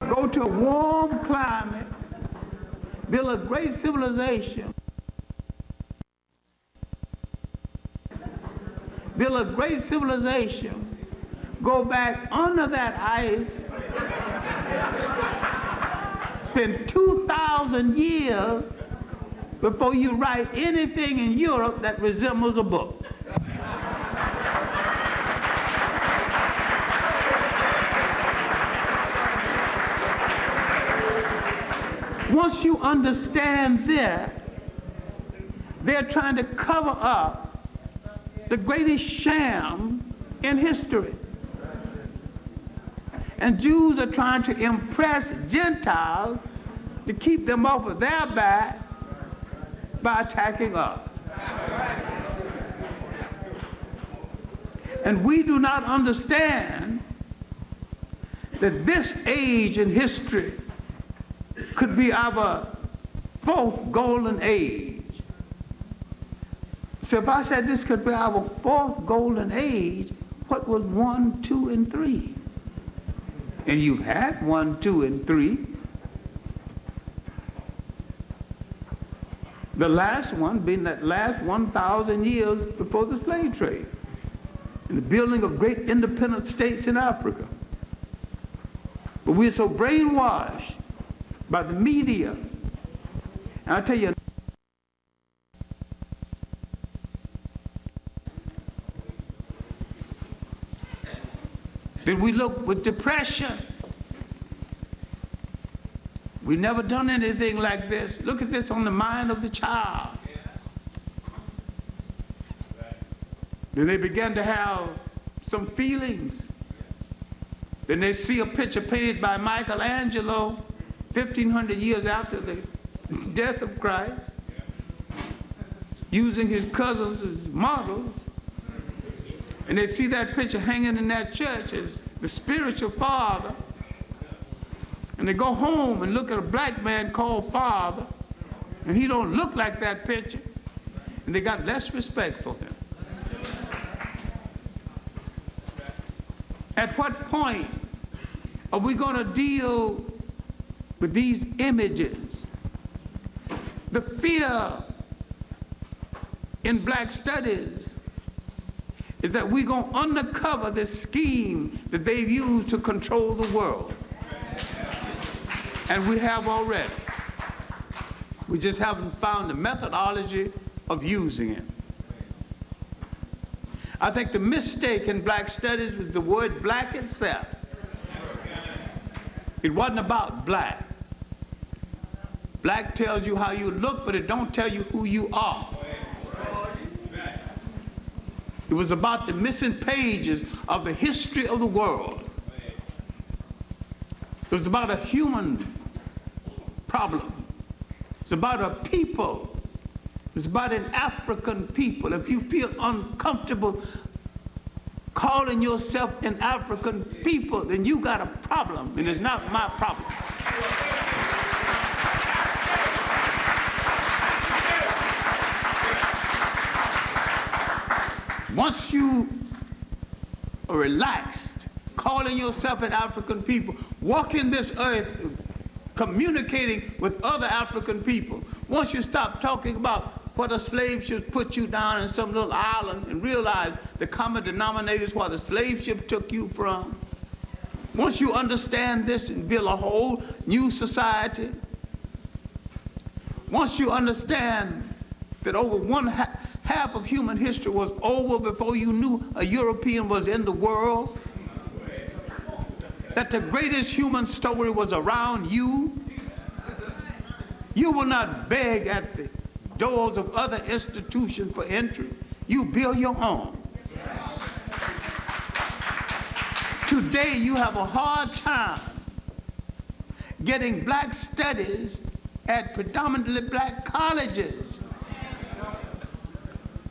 Go to a warm climate, build a great civilization, go back under that ice, spend 2,000 years before you write anything in Europe that resembles a book. Once you understand that, they're trying to cover up the greatest sham in history. And Jews are trying to impress Gentiles to keep them off of their back by attacking us. And we do not understand that this age in history could be our fourth golden age. So if I said this could be our fourth golden age, what was 1, 2, and 3? And you had 1, 2, and 3. The last one being that last 1,000 years before the slave trade, and the building of great independent states in Africa. But we're so brainwashed by the media. And I'll tell you, that we look with depression. We've never done anything like this. Look at this on the mind of the child. Then they begin to have some feelings. Then they see a picture painted by Michelangelo 1,500 years after the death of Christ, using his cousins as models. And they see that picture hanging in that church as the spiritual father. And they go home and look at a black man called father, and he don't look like that picture. And they got less respect for him. At what point are we going to deal with these images? The fear in black studies is that we're going to uncover this scheme that they've used to control the world. And we have already. We just haven't found the methodology of using it. I think the mistake in black studies was the word black itself. It wasn't about black. Black tells you how you look, but it don't tell you who you are. It was about the missing pages of the history of the world. It was about a human problem. It's about a people. It's about an African people. If you feel uncomfortable calling yourself an African people, then you got a problem, and it's not my problem. Once you are relaxed, calling yourself an African people, walking this earth, communicating with other African people, once you stop talking about what a slave ship put you down in some little island and realize the common denominator is where the slave ship took you from, once you understand this and build a whole new society, once you understand that over half of human history was over before you knew a European was in the world, that the greatest human story was around you, you will not beg at the doors of other institutions for entry. You build your own. Today you have a hard time getting black studies at predominantly black colleges.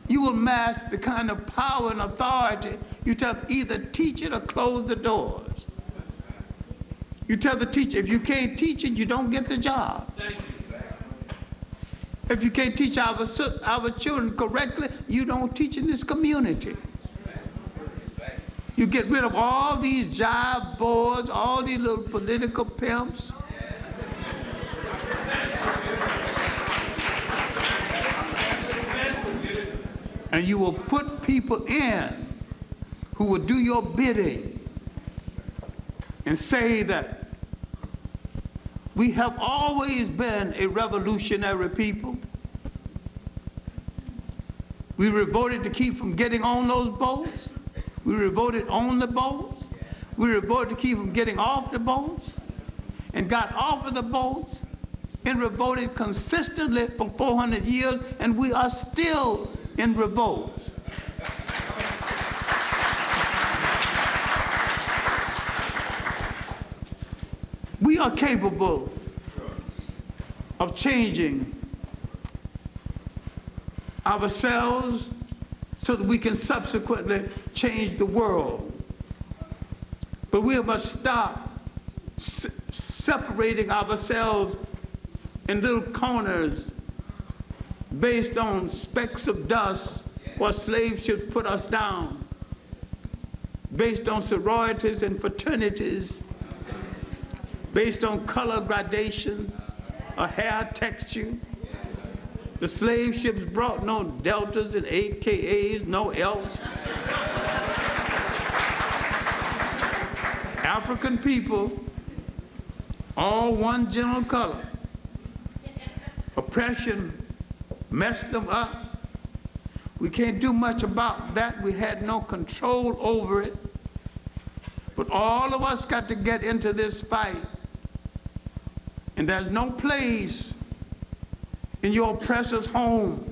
You will mask the kind of power and authority. You tell them either teach it or close the doors. You tell the teacher, if you can't teach it, you don't get the job. If you can't teach our children correctly, you don't teach in this community. You get rid of all these jive boards, all these little political pimps. And you will put people in who will do your bidding and say that we have always been a revolutionary people. We were voted to keep from getting on those boats. We were voted on the boats. We were voted to keep from getting off the boats and got off of the boats and revolted consistently for 400 years, and we are still in revolts. We are capable of changing ourselves so that we can subsequently change the world. But we must stop separating ourselves in little corners based on specks of dust where slave ships put us down, based on sororities and fraternities, based on color gradations, or hair texture. The slave ships brought no deltas and AKAs, no else. African people, all one general color. Oppression messed them up. We can't do much about that. We had no control over it. But all of us got to get into this fight. And there's no place in your oppressor's home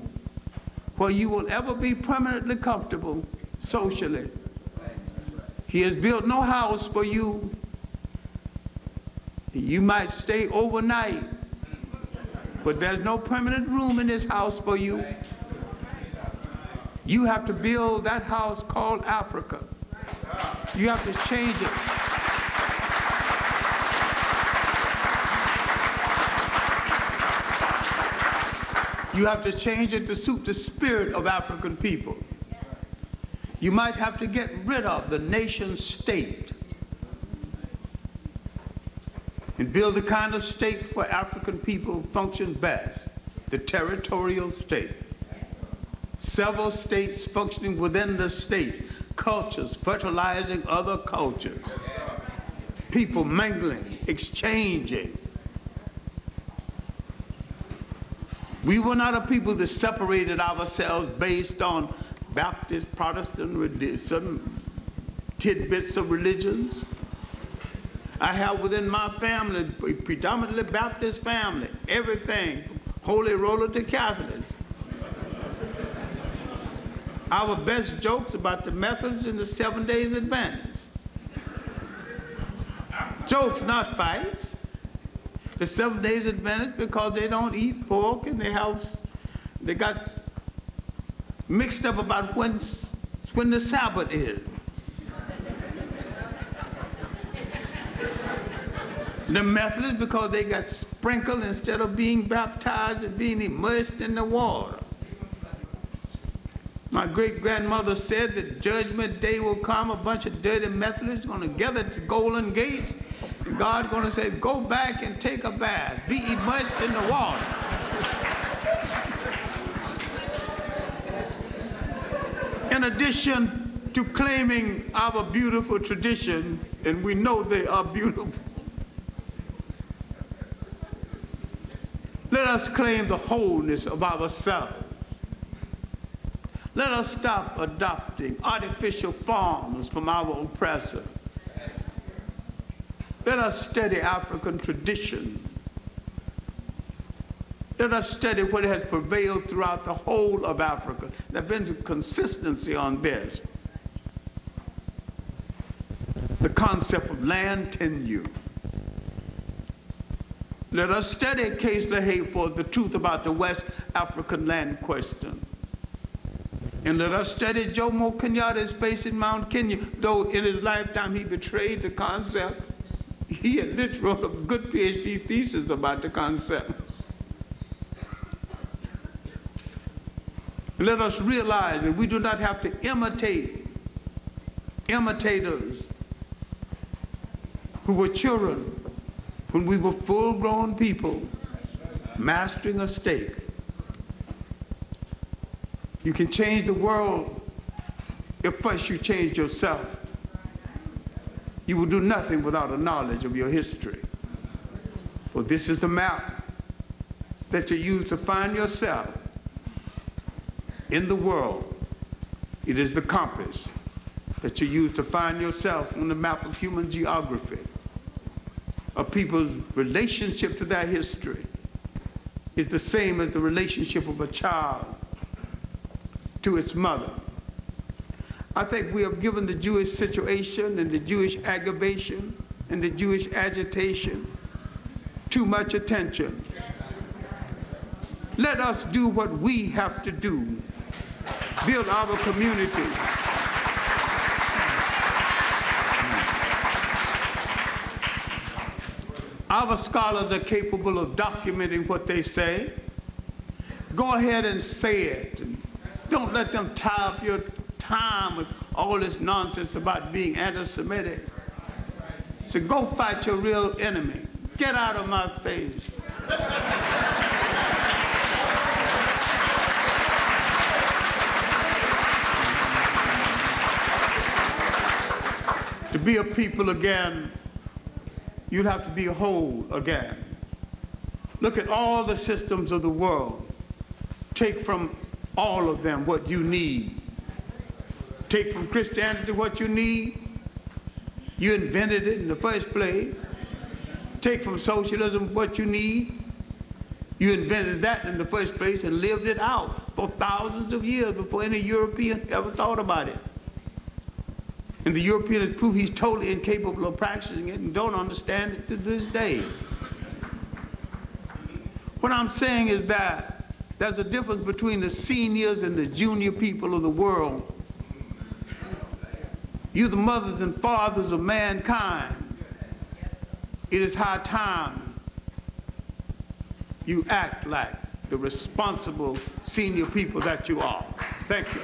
where you will ever be permanently comfortable socially. He has built no house for you. You might stay overnight, but there's no permanent room in this house for you. You have to build that house called Africa. You have to change it. You have to change it to suit the spirit of African people. You might have to get rid of the nation state and build the kind of state where African people function best, the territorial state. Several states functioning within the state, cultures fertilizing other cultures, people mingling, exchanging. We were not a people that separated ourselves based on Baptist, Protestant, some tidbits of religions. I have within my family, a predominantly Baptist family, everything, from Holy Roller to Catholics. Our best jokes about the Methodists and the 7 Days Adventists. Jokes, not fights. The 7 Days Adventists, because they don't eat pork and they got mixed up about when the Sabbath is. The Methodists, because they got sprinkled instead of being baptized and being immersed in the water. My great-grandmother said that Judgment Day will come, a bunch of dirty Methodists going to gather at the Golden Gates, and God's going to say, go back and take a bath, be immersed in the water. In addition to claiming our beautiful tradition, and we know they are beautiful, let us claim the wholeness of ourselves. Let us stop adopting artificial forms from our oppressor. Let us study African tradition. Let us study what has prevailed throughout the whole of Africa. There's been consistency on this. The concept of land tenure. Let us study Case LaHaye for the truth about the West African land question. And let us study Jomo Kenyatta's face in Mount Kenya, though in his lifetime he betrayed the concept. He had literally wrote a good PhD thesis about the concept. Let us realize that we do not have to imitate imitators who were children when we were full-grown people mastering a stake. You can change the world if first you change yourself. You will do nothing without a knowledge of your history. For this is the map that you use to find yourself in the world. It is the compass that you use to find yourself on the map of human geography. A people's relationship to their history is the same as the relationship of a child to its mother. I think we have given the Jewish situation and the Jewish aggravation and the Jewish agitation too much attention. Let us do what we have to do. Build our community. Our scholars are capable of documenting what they say. Go ahead and say it. Don't let them tie up your time with all this nonsense about being anti-Semitic. So go fight your real enemy. Get out of my face. To be a people again, you'd have to be whole again. Look at all the systems of the world. Take from all of them what you need. Take from Christianity what you need. You invented it in the first place. Take from socialism what you need. You invented that in the first place and lived it out for thousands of years before any European ever thought about it. And the European has proved he's totally incapable of practicing it and don't understand it to this day. What I'm saying is that there's a difference between the seniors and the junior people of the world. You're the mothers and fathers of mankind. It is high time you act like the responsible senior people that you are. Thank you.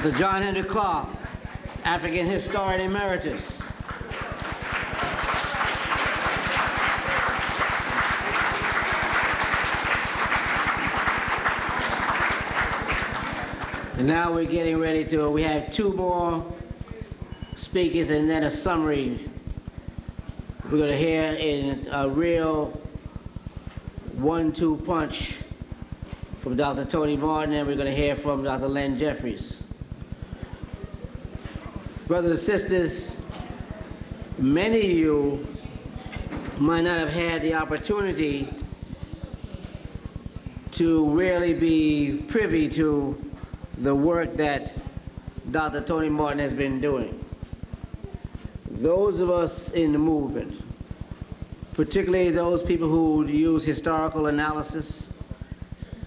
Dr. John Henrik Clarke, African Historian Emeritus. And now we're getting ready to, we have two more speakers and then a summary. We're going to hear in a real 1-2 punch from Dr. Tony Martin, and we're going to hear from Dr. Leonard Jeffries. Brothers and sisters, many of you might not have had the opportunity to really be privy to the work that Dr. Tony Martin has been doing. Those of us in the movement, particularly those people who use historical analysis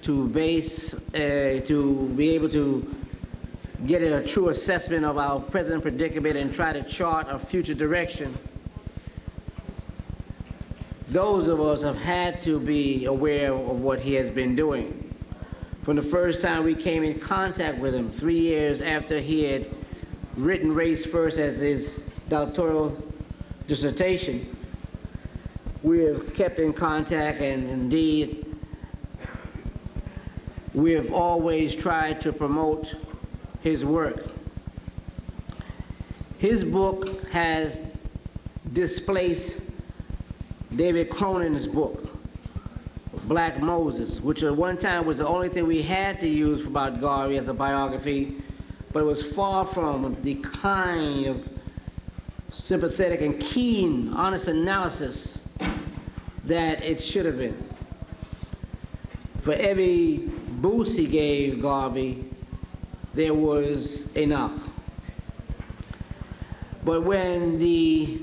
to base, to be able to get a true assessment of our present predicament and try to chart a future direction, those of us have had to be aware of what he has been doing. From the first time we came in contact with him, 3 years after he had written Race First as his doctoral dissertation, we have kept in contact, and indeed we have always tried to promote his work. His book has displaced David Cronin's book, Black Moses, which at one time was the only thing we had to use about Garvey as a biography, but it was far from the kind of sympathetic and keen, honest analysis that it should have been. For every boost he gave Garvey, there was enough. But when the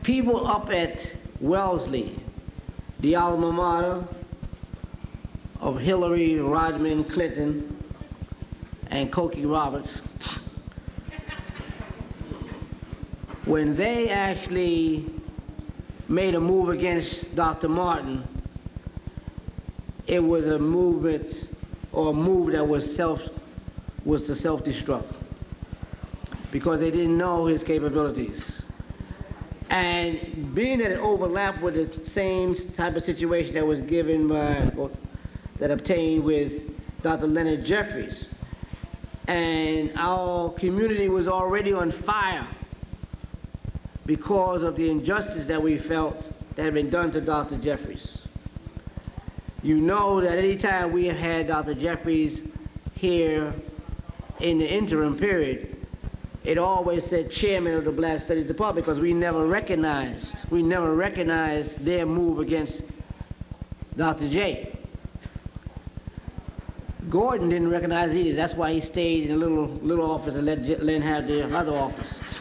people up at Wellesley, the alma mater of Hillary Rodman Clinton and Cokie Roberts, when they actually made a move against Dr. Martin, it was a movement or a move that was to self-destruct, because they didn't know his capabilities. And being that it overlapped with the same type of situation that was given by, or that obtained with Dr. Leonard Jeffries, and our community was already on fire because of the injustice that we felt that had been done to Dr. Jeffries. You know that any time we have had Dr. Jeffries here in the interim period, it always said chairman of the Black Studies Department, because we never recognized their move against Dr. J. Gordon didn't recognize either. That's why he stayed in a little office and let Len have the other office.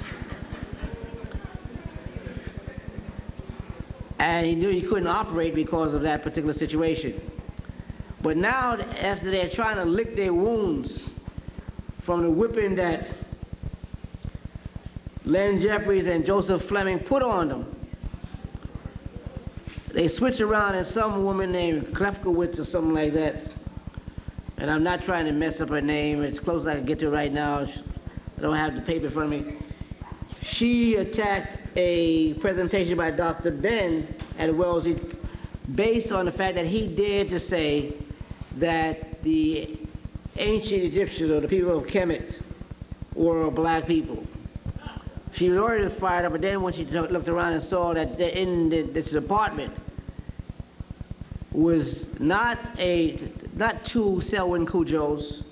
And he knew he couldn't operate because of that particular situation. But now, after they're trying to lick their wounds from the whipping that Len Jeffries and Joseph Fleming put on them, they switch around, and some woman named Klefkowitz or something like that, and I'm not trying to mess up her name, it's close as I can get to it right now, I don't have the paper in front of me. She attacked a presentation by Dr. Ben at Wellesley based on the fact that he dared to say that the ancient Egyptians, or the people of Kemet, were black people. She was already fired up, but then when she looked around and saw that in this department was not two Selwyn Cujos,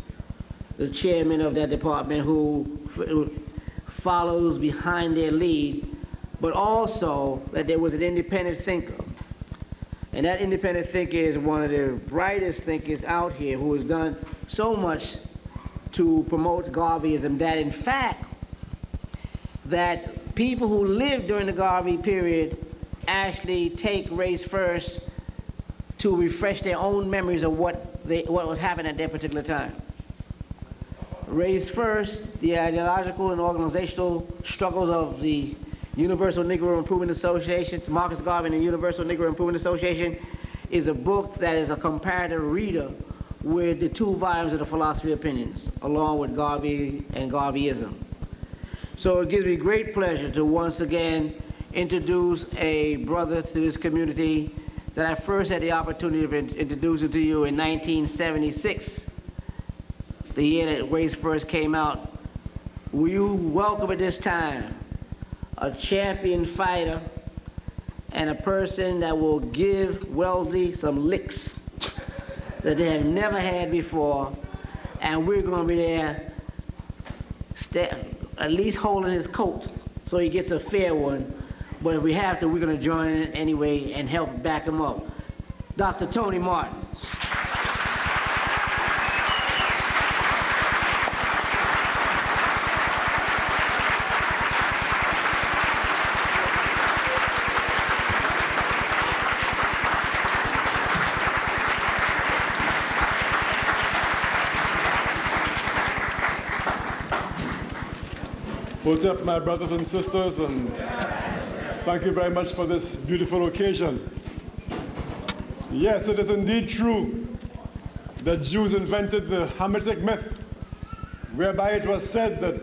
the chairman of that department, who follows behind their lead, but also that there was an independent thinker. And that independent thinker is one of the brightest thinkers out here, who has done so much to promote Garveyism, that in fact, that people who lived during the Garvey period actually take race first to refresh their own memories of what was happening at that particular time. Race first, the ideological and organizational struggles of the Universal Negro Improvement Association, Marcus Garvey and the Universal Negro Improvement Association, is a book that is a comparative reader with the 2 volumes of the Philosophy of Opinions, along with Garvey and Garveyism. So it gives me great pleasure to once again introduce a brother to this community that I first had the opportunity of introducing to you in 1976, the year that Race First came out. Will you welcome at this time a champion fighter and a person that will give Wellesley some licks that they have never had before, and we're going to be there at least holding his coat so he gets a fair one, but if we have to, we're going to join in anyway and help back him up. Dr. Tony Martin. What's up, my brothers and sisters, and thank you very much for this beautiful occasion. Yes, it is indeed true that Jews invented the Hamitic myth, whereby it was said that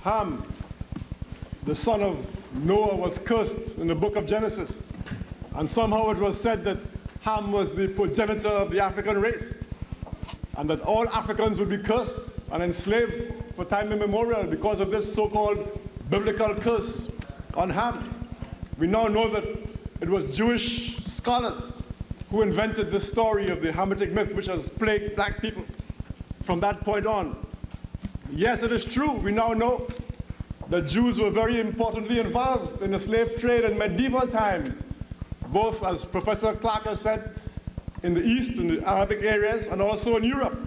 Ham, the son of Noah, was cursed in the book of Genesis. And somehow it was said that Ham was the progenitor of the African race, and that all Africans would be cursed and enslaved for time immemorial because of this so-called biblical curse on Ham. We now know that it was Jewish scholars who invented the story of the Hamitic myth, which has plagued black people from that point on. Yes, it is true. We now know that Jews were very importantly involved in the slave trade in medieval times, both, as Professor Clarke has said, in the East, in the Arabic areas, and also in Europe.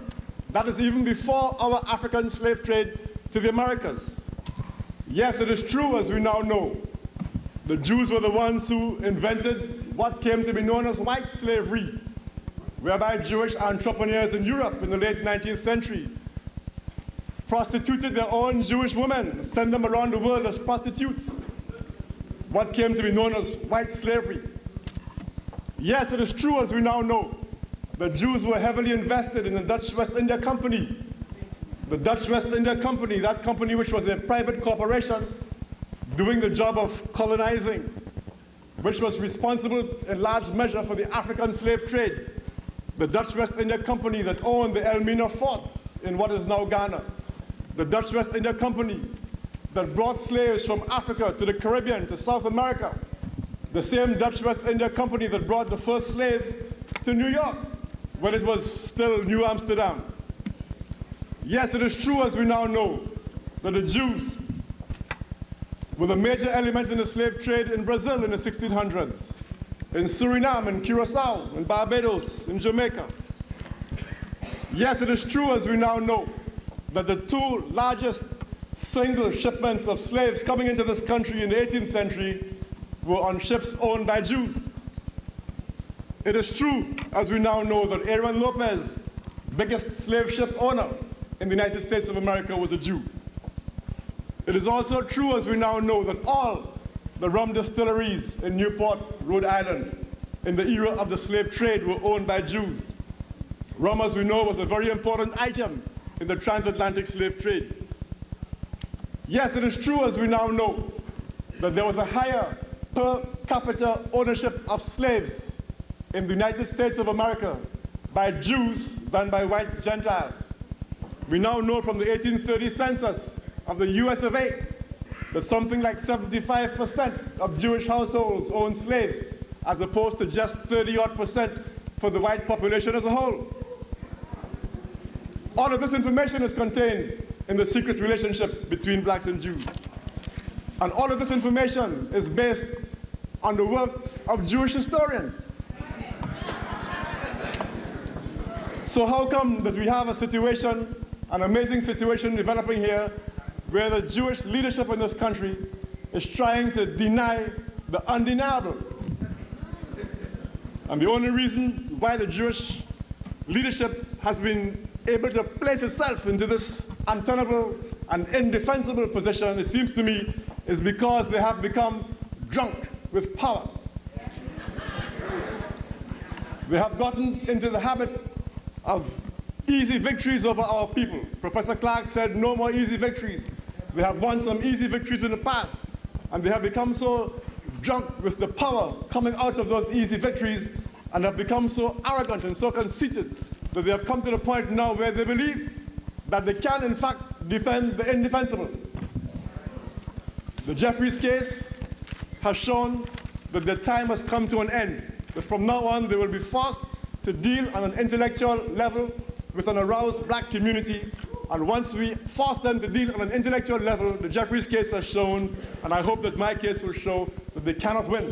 That is even before our African slave trade to the Americas. Yes, it is true, as we now know, The Jews were the ones who invented what came to be known as white slavery, whereby Jewish entrepreneurs in Europe in the late 19th century prostituted their own Jewish women, sent them around the world as prostitutes, what came to be known as white slavery. Yes, it is true, as we now know, the Jews were heavily invested in the Dutch West India Company. The Dutch West India Company, that company which was a private corporation doing the job of colonizing, which was responsible in large measure for the African slave trade. The Dutch West India Company that owned the Elmina Fort in what is now Ghana. The Dutch West India Company that brought slaves from Africa to the Caribbean, to South America. The same Dutch West India Company that brought the first slaves to New York when it was still New Amsterdam. Yes, it is true, as we now know, that the Jews were the major element in the slave trade in Brazil in the 1600s, in Suriname, in Curacao, in Barbados, in Jamaica. Yes, it is true, as we now know, that the two largest single shipments of slaves coming into this country in the 18th century were on ships owned by Jews. It is true, as we now know, that Aaron Lopez, biggest slave ship owner in the United States of America, was a Jew. It is also true, as we now know, that all the rum distilleries in Newport, Rhode Island, in the era of the slave trade were owned by Jews. Rum, as we know, was a very important item in the transatlantic slave trade. Yes, it is true, as we now know, that there was a higher per capita ownership of slaves in the United States of America by Jews than by white Gentiles. We now know from the 1830 census of the US of A that something like 75% of Jewish households own slaves, as opposed to just 30-odd% for the white population as a whole. All of this information is contained in the secret relationship between blacks and Jews. And all of this information is based on the work of Jewish historians. So how come that we have a situation, an amazing situation developing here, where the Jewish leadership in this country is trying to deny the undeniable? And the only reason why the Jewish leadership has been able to place itself into this untenable and indefensible position, it seems to me, is because they have become drunk with power. They have gotten into the habit of easy victories over our people. Professor Clarke said no more easy victories. They have won some easy victories in the past, and they have become so drunk with the power coming out of those easy victories, and have become so arrogant and so conceited that they have come to the point now where they believe that they can in fact defend the indefensible. The Jeffries case has shown that their time has come to an end, that from now on they will be forced to deal on an intellectual level with an aroused black community. And once we force them to deal on an intellectual level, the Jeffries case has shown, and I hope that my case will show, that they cannot win.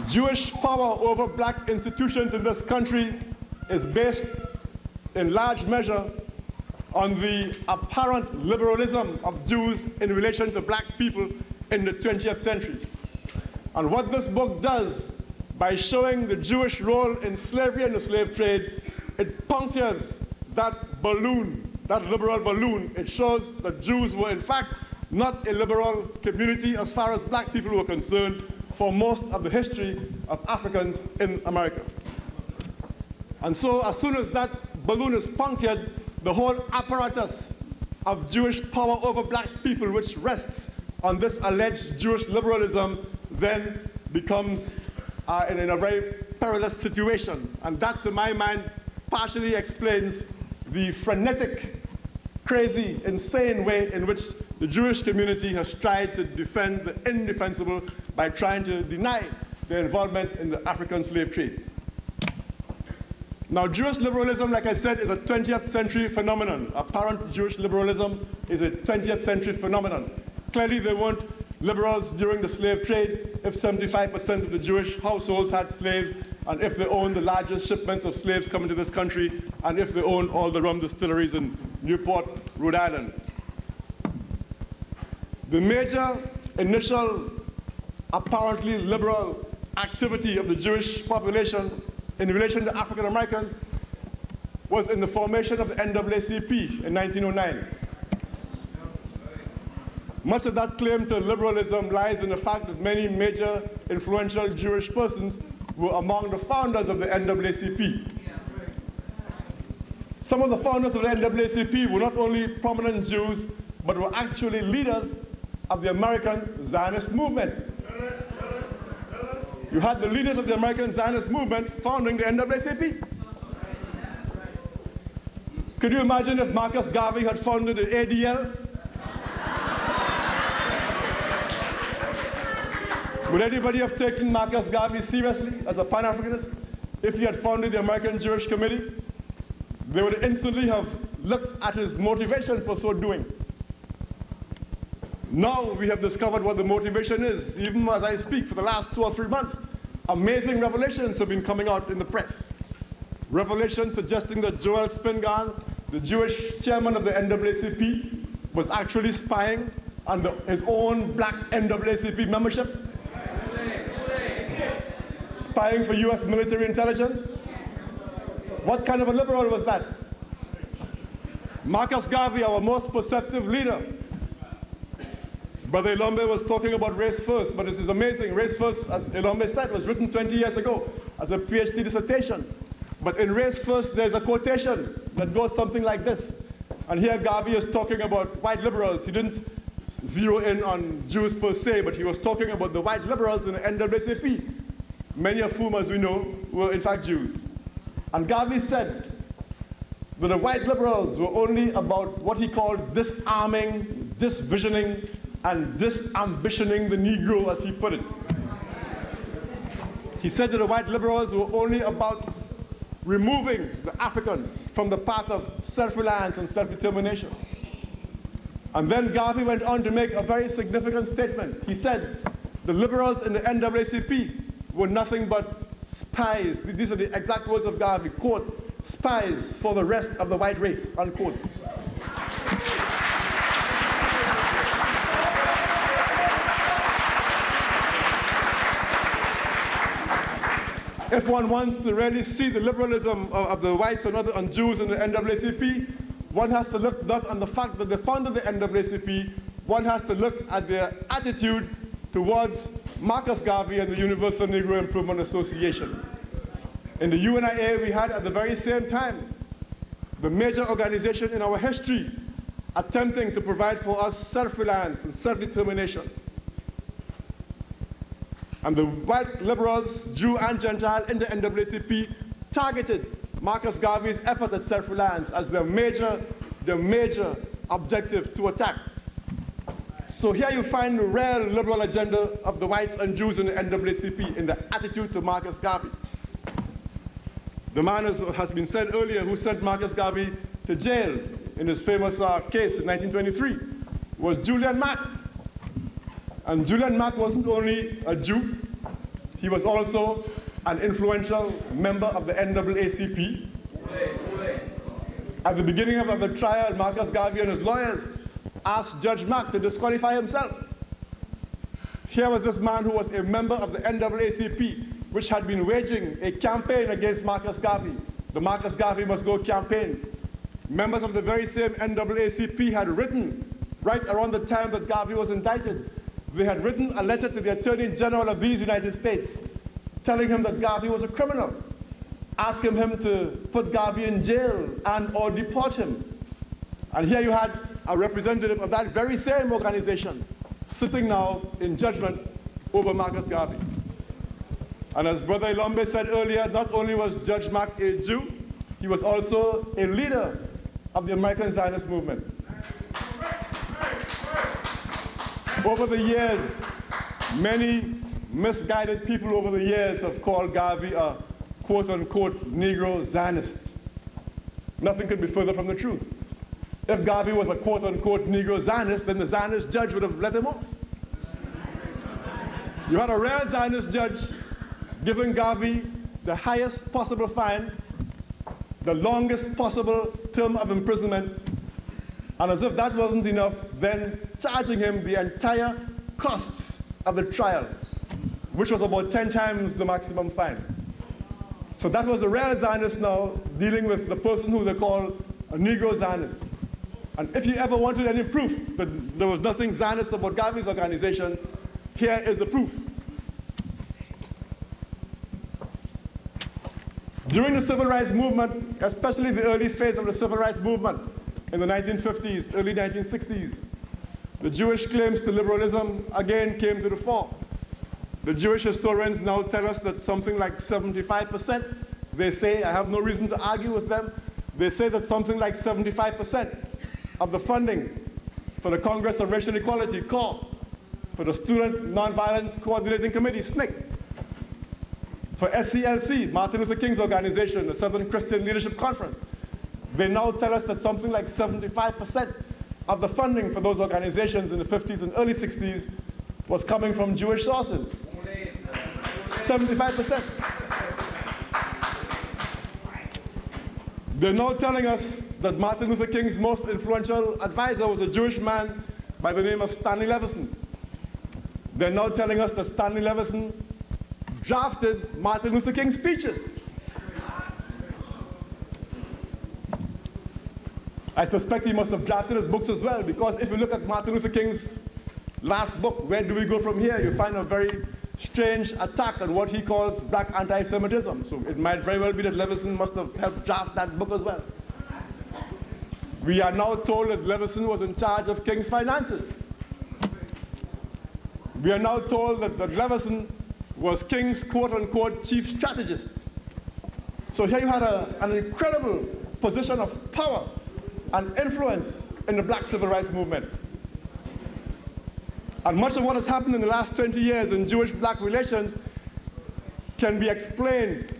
Jewish power over black institutions in this country is based in large measure on the apparent liberalism of Jews in relation to black people in the 20th century. And what this book does, by showing the Jewish role in slavery and the slave trade, it punctures that balloon, that liberal balloon. It shows that Jews were in fact not a liberal community as far as black people were concerned for most of the history of Africans in America. And so as soon as that balloon is punctured, the whole apparatus of Jewish power over black people, which rests on this alleged Jewish liberalism, then becomes in a very perilous situation. And that, to my mind, partially explains the frenetic, crazy, insane way in which the Jewish community has tried to defend the indefensible by trying to deny their involvement in the African slave trade. Now, Jewish liberalism, like I said, is a 20th century phenomenon. Apparent Jewish liberalism is a 20th century phenomenon. Clearly, they weren't liberals during the slave trade if 75% of the Jewish households had slaves and if they owned the largest shipments of slaves coming to this country, and if they owned all the rum distilleries in Newport, Rhode Island. The major initial apparently liberal activity of the Jewish population in relation to African Americans was in the formation of the NAACP in 1909. Much of that claim to liberalism lies in the fact that many major influential Jewish persons were among the founders of the NAACP. Some of the founders of the NAACP were not only prominent Jews, but were actually leaders of the American Zionist movement. You had the leaders of the American Zionist movement founding the NAACP. Could you imagine if Marcus Garvey had founded the ADL? Would anybody have taken Marcus Garvey seriously as a Pan-Africanist if he had founded the American Jewish Committee? They would instantly have looked at his motivation for so doing. Now we have discovered what the motivation is. Even as I speak, for the last 2 or 3 months, amazing revelations have been coming out in the press. Revelations suggesting that Joel Spingarn, the Jewish chairman of the NAACP, was actually spying on his own black NAACP membership, spying for US military intelligence. What kind of a liberal was that? Marcus Garvey, our most perceptive leader. Brother Ilombe was talking about race first, but this is amazing. Race first, as Ilombe said, was written 20 years ago as a PhD dissertation. But in race first, there's a quotation that goes something like this. And here Garvey is talking about white liberals. He didn't zero in on Jews per se, but he was talking about the white liberals in the NAACP, many of whom, as we know, were in fact Jews. And Garvey said that the white liberals were only about what he called disarming, disvisioning, and disambitioning the Negro, as he put it. He said that the white liberals were only about removing the African from the path of self-reliance and self-determination. And then Garvey went on to make a very significant statement. He said the liberals in the NAACP were nothing but spies. These are the exact words of Garvey, quote, spies for the rest of the white race, unquote. If one wants to really see the liberalism of the whites and Jews in the NAACP, one has to look not on the fact that they founded the NAACP, one has to look at their attitude towards Marcus Garvey and the Universal Negro Improvement Association. In the UNIA, we had at the very same time the major organization in our history attempting to provide for us self-reliance and self-determination. And the white liberals, Jew and Gentile, in the NAACP targeted Marcus Garvey's effort at self-reliance as their major objective to attack. So here you find the real liberal agenda of the whites and Jews in the NAACP in the attitude to Marcus Garvey. The man, as has been said earlier, who sent Marcus Garvey to jail in his famous case in 1923 was Julian Mack. And Julian Mack wasn't only a Jew, he was also an influential member of the NAACP. At the beginning of the trial, Marcus Garvey and his lawyers asked Judge Mack to disqualify himself. Here was this man who was a member of the NAACP, which had been waging a campaign against Marcus Garvey, the Marcus Garvey must go campaign. Members of the very same NAACP had written, right around the time that Garvey was indicted, they had written a letter to the Attorney General of these United States telling him that Garvey was a criminal, asking him to put Garvey in jail and or deport him. And here you had a representative of that very same organization sitting now in judgment over Marcus Garvey. And as Brother Ilombe said earlier, not only was Judge Mack a Jew, he was also a leader of the American Zionist movement. Over the years, many misguided people over the years have called Garvey a quote-unquote Negro Zionist. Nothing could be further from the truth. If Garvey was a quote-unquote Negro Zionist, then the Zionist judge would have let him off. You had a real Zionist judge giving Garvey the highest possible fine, the longest possible term of imprisonment, and as if that wasn't enough, then charging him the entire costs of the trial, which was about 10 times the maximum fine. So that was the real Zionist now dealing with the person who they call a Negro Zionist. And if you ever wanted any proof that there was nothing Zionist about Garvey's organization, here is the proof. During the Civil Rights Movement, especially the early phase of the Civil Rights Movement in the 1950s, early 1960s, the Jewish claims to liberalism again came to the fore. The Jewish historians now tell us that something like 75%, they say, I have no reason to argue with them, they say that something like 75% of the funding for the Congress of Racial Equality, CORE, for the Student Nonviolent Coordinating Committee, SNCC, for SCLC, Martin Luther King's organization, the Southern Christian Leadership Conference, they now tell us that something like 75% of the funding for those organizations in the 50s and early 60s was coming from Jewish sources. 75%. They're now telling us that Martin Luther King's most influential advisor was a Jewish man by the name of Stanley Levison. They're now telling us that Stanley Levison drafted Martin Luther King's speeches. I suspect he must have drafted his books as well, because if you look at Martin Luther King's last book, Where Do We Go From Here?, you find a very strange attack on what he calls black anti-Semitism. So it might very well be that Levison must have helped draft that book as well. We are now told that Levison was in charge of King's finances. We are now told that Levison was King's quote-unquote chief strategist. So here you had an incredible position of power and influence in the black civil rights movement. And much of what has happened in the last 20 years in Jewish-black relations can be explained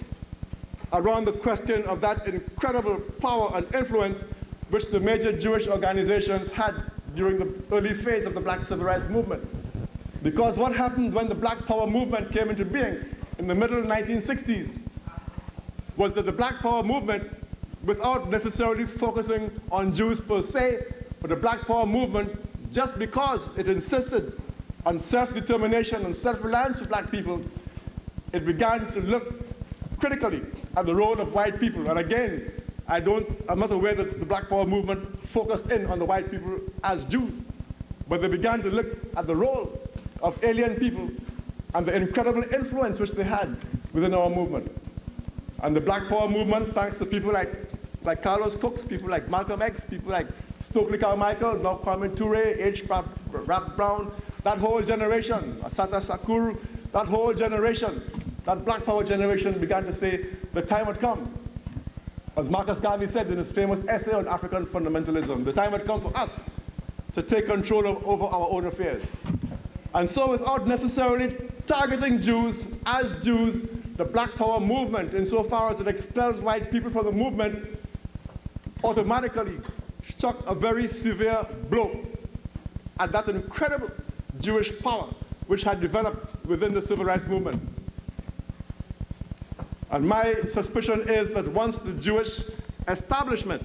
around the question of that incredible power and influence which the major Jewish organizations had during the early phase of the black civil rights movement. Because what happened when the black power movement came into being in the middle 1960s was that the black power movement, without necessarily focusing on Jews per se, but the black power movement, just because it insisted on self-determination and self-reliance for black people, it began to look critically at the role of white people. And again, I'm not aware that the black power movement focused in on the white people as Jews, but they began to look at the role of alien people and the incredible influence which they had within our movement. And the black power movement, thanks to people like Carlos Cooks, people like Malcolm X, people like Stokely Carmichael, now Kwame Ture, H. Rap Brown, that whole generation, Assata Shakur, that whole generation, that black power generation began to say the time had come. As Marcus Garvey said in his famous essay on African fundamentalism, the time had come for us to take control over our own affairs. And so without necessarily targeting Jews as Jews, the black power movement, insofar as it expels white people from the movement, automatically struck a very severe blow at that incredible Jewish power which had developed within the civil rights movement. And my suspicion is that once the Jewish establishment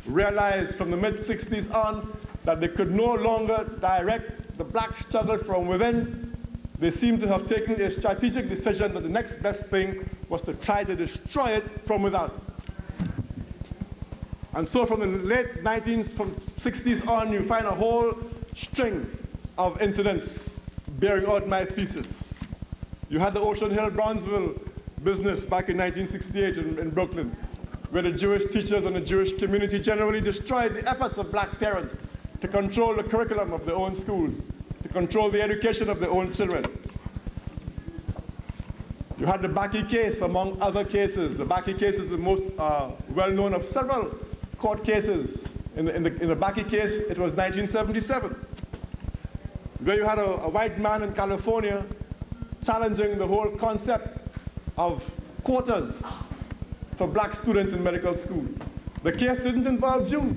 realized from the mid-60s on that they could no longer direct the black struggle from within, they seem to have taken a strategic decision that the next best thing was to try to destroy it from without. And so from the late 1960s on, you find a whole string of incidents bearing out my thesis. You had the Ocean Hill-Brownsville business back in 1968 in Brooklyn, where the Jewish teachers and the Jewish community generally destroyed the efforts of black parents to control the curriculum of their own schools, to control the education of their own children. You had the Baki case, among other cases. The Baki case is the most well-known of several court cases. In the Baki case, it was 1977, where you had a white man in California challenging the whole concept of quotas for black students in medical school. The case didn't involve Jews.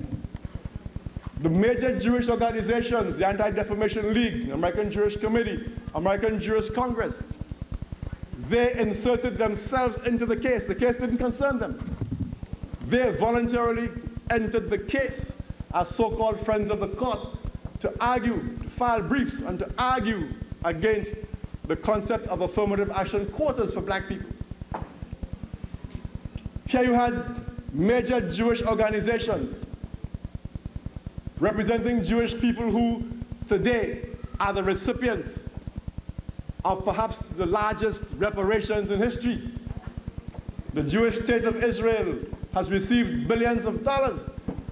The major Jewish organizations, the Anti-Defamation League, the American Jewish Committee, American Jewish Congress, they inserted themselves into the case. The case didn't concern them. They voluntarily entered the case as so-called friends of the court to argue, to file briefs, and to argue against the concept of affirmative action quotas for black people. Here you had major Jewish organizations representing Jewish people who today are the recipients of perhaps the largest reparations in history. The Jewish state of Israel has received billions of dollars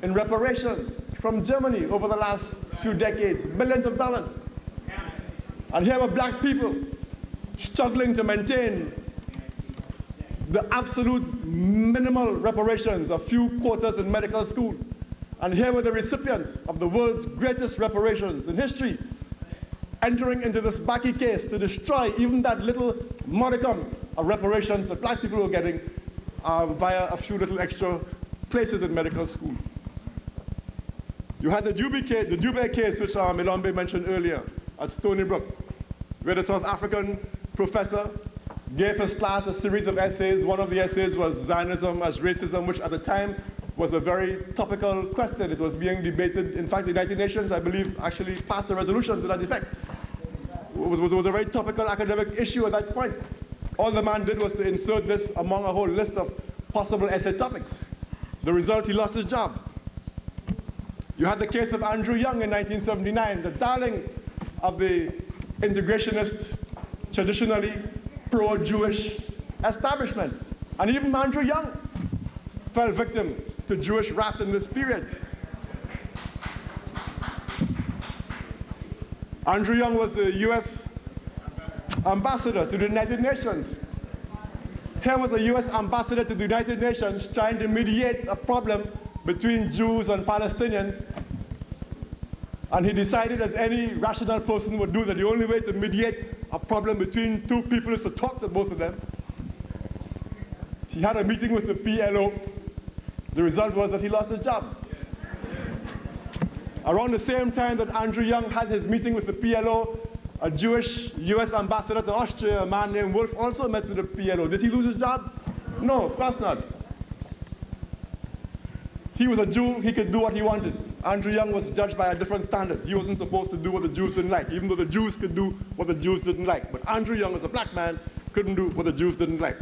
in reparations from Germany over the last few decades, billions of dollars. And here were black people struggling to maintain the absolute minimal reparations, a few quotas in medical school. And here were the recipients of the world's greatest reparations in history, entering into this Baki case to destroy even that little modicum of reparations that black people were getting via a few little extra places in medical school. You had the Dubé case, which Milombe mentioned earlier, at Stony Brook, where the South African professor gave his class a series of essays. One of the essays was Zionism as racism, which at the time was a very topical question. It was being debated. In fact, the United Nations, I believe, actually passed a resolution to that effect. It was a very topical academic issue at that point. All the man did was to insert this among a whole list of possible essay topics. The result, he lost his job. You had the case of Andrew Young in 1979, the darling of the integrationist, traditionally pro-Jewish establishment. And even Andrew Young fell victim to Jewish wrath in this period. Andrew Young was the US ambassador to the United Nations. Here was a US ambassador to the United Nations trying to mediate a problem between Jews and Palestinians. And he decided, as any rational person would do, that the only way to mediate a problem between two people is to talk to both of them. He had a meeting with the PLO. The result was that he lost his job. Around the same time that Andrew Young had his meeting with the PLO, a Jewish US ambassador to Austria, a man named Wolf, also met with the PLO. Did he lose his job? No, of course not. He was a Jew, he could do what he wanted. Andrew Young was judged by a different standard. He wasn't supposed to do what the Jews didn't like, even though the Jews could do what the Jews didn't like. But Andrew Young, as a black man, couldn't do what the Jews didn't like.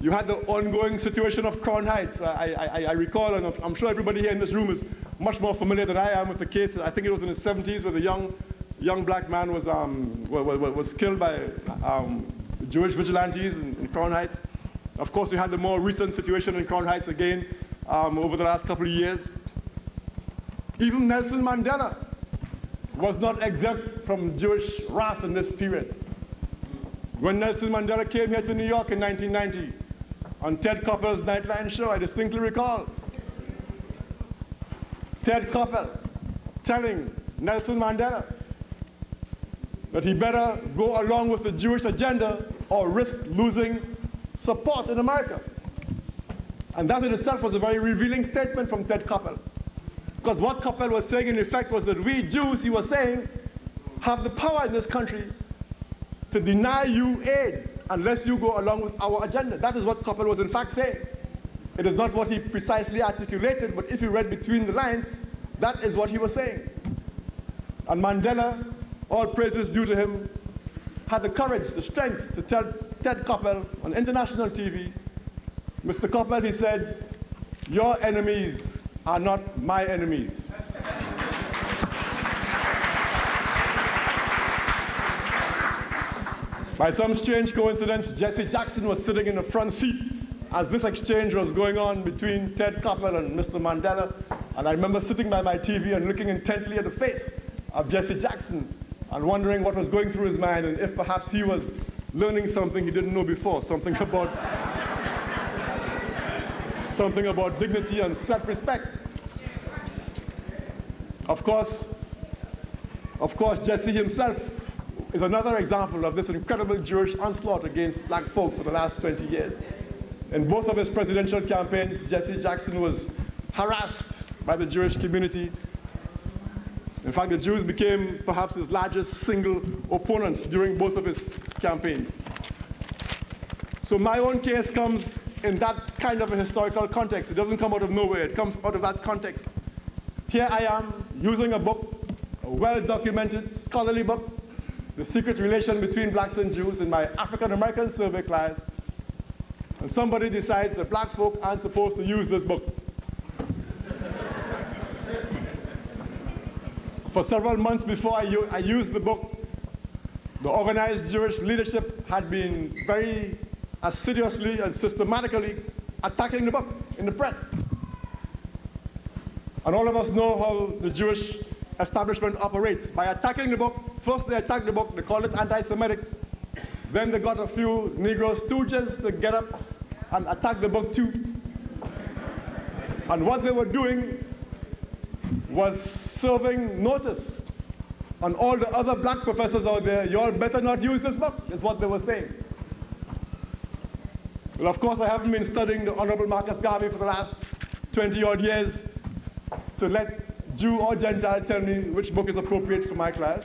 You had the ongoing situation of Crown Heights. I recall, and I'm sure everybody here in this room is much more familiar than I am with the case. I think it was in the 70s where the young black man was killed by Jewish vigilantes in Crown Heights. Of course, you had the more recent situation in Crown Heights again over the last couple of years. Even Nelson Mandela was not exempt from Jewish wrath in this period. When Nelson Mandela came here to New York in 1990 on Ted Koppel's Nightline show, I distinctly recall Ted Koppel telling Nelson Mandela that he better go along with the Jewish agenda or risk losing support in America. And that in itself was a very revealing statement from Ted Koppel. Because what Koppel was saying in effect was that we Jews, he was saying, have the power in this country to deny you aid unless you go along with our agenda. That is what Koppel was in fact saying. It is not what he precisely articulated, but if you read between the lines, that is what he was saying. And Mandela, all praises due to him, had the courage, the strength to tell Ted Koppel on international TV, Mr. Koppel, he said, your enemies are not my enemies. By some strange coincidence, Jesse Jackson was sitting in the front seat as this exchange was going on between Ted Koppel and Mr. Mandela. And I remember sitting by my TV and looking intently at the face of Jesse Jackson and wondering what was going through his mind and if perhaps he was learning something he didn't know before, something about dignity and self-respect. Of course, Jesse himself is another example of this incredible Jewish onslaught against black folk for the last 20 years. In both of his presidential campaigns, Jesse Jackson was harassed by the Jewish community. In fact, the Jews became perhaps his largest single opponents during both of his campaigns. So my own case comes in that kind of a historical context. It doesn't come out of nowhere. It comes out of that context. Here I am using a book, a well-documented scholarly book, The Secret Relation Between Blacks and Jews, in my African American survey class, and somebody decides that black folk aren't supposed to use this book. For several months before I used the book, the organized Jewish leadership had been very assiduously and systematically attacking the book in the press. And all of us know how the Jewish establishment operates. By attacking the book, first they attacked the book, they called it anti-Semitic. Then they got a few Negro stooges to get up and attack the book too. And what they were doing was serving notice on all the other black professors out there. You all better not use this book, is what they were saying. Well, of course, I haven't been studying the Honorable Marcus Garvey for the last 20-odd years to let Jew or Gentile tell me which book is appropriate for my class.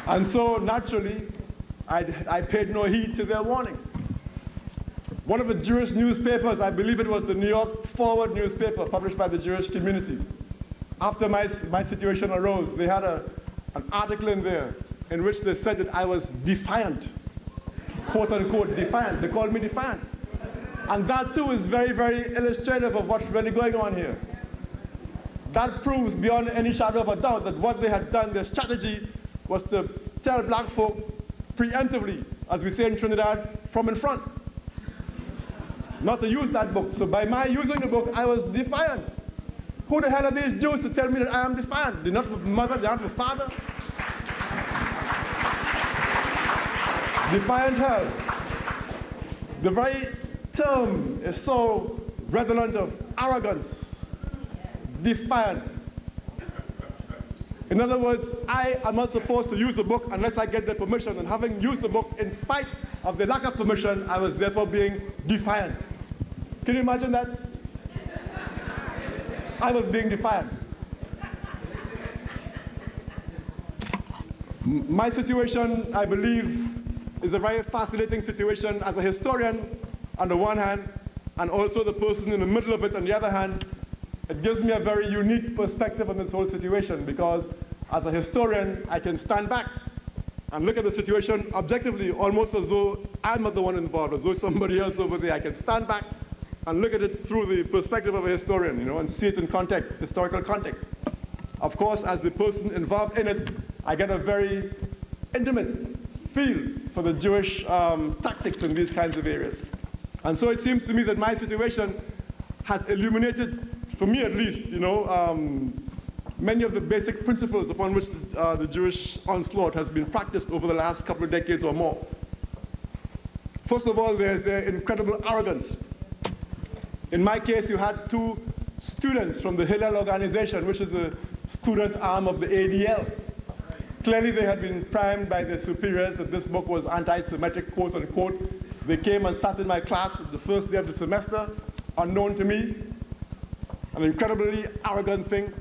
And so, naturally, I paid no heed to their warning. One of the Jewish newspapers, I believe it was the New York Forward newspaper, published by the Jewish community, after my situation arose, they had an article in there in which they said that I was defiant, quote unquote defiant. They called me defiant. And that too is very, very illustrative of what's really going on here. That proves beyond any shadow of a doubt that what they had done, their strategy was to tell black folk preemptively, as we say in Trinidad, from in front, not to use that book. So by my using the book, I was defiant. Who the hell are these Jews to tell me that I am defiant? They're not the mother, they're not the father. Defiant hell. The very term is so redolent of arrogance. Defiant. In other words, I am not supposed to use the book unless I get their permission, and having used the book in spite of the lack of permission, I was therefore being defiant. Can you imagine that? I was being defiant. My situation, I believe, is a very fascinating situation as a historian on the one hand, and also the person in the middle of it on the other hand. It gives me a very unique perspective on this whole situation, because as a historian, I can stand back and look at the situation objectively, almost as though I'm not the one involved, as though somebody else over there. I can stand back and look at it through the perspective of a historian, and see it in context, historical context. Of course, as the person involved in it, I get a very intimate feel for the Jewish tactics in these kinds of areas. And so it seems to me that my situation has illuminated, for me at least, many of the basic principles upon which the Jewish onslaught has been practiced over the last couple of decades or more. First of all, there's their incredible arrogance. In my case, you had two students from the Hillel organization, which is the student arm of the ADL. Clearly, they had been primed by their superiors that this book was anti-Semitic, quote unquote. They came and sat in my class the first day of the semester, unknown to me. An incredibly arrogant thing.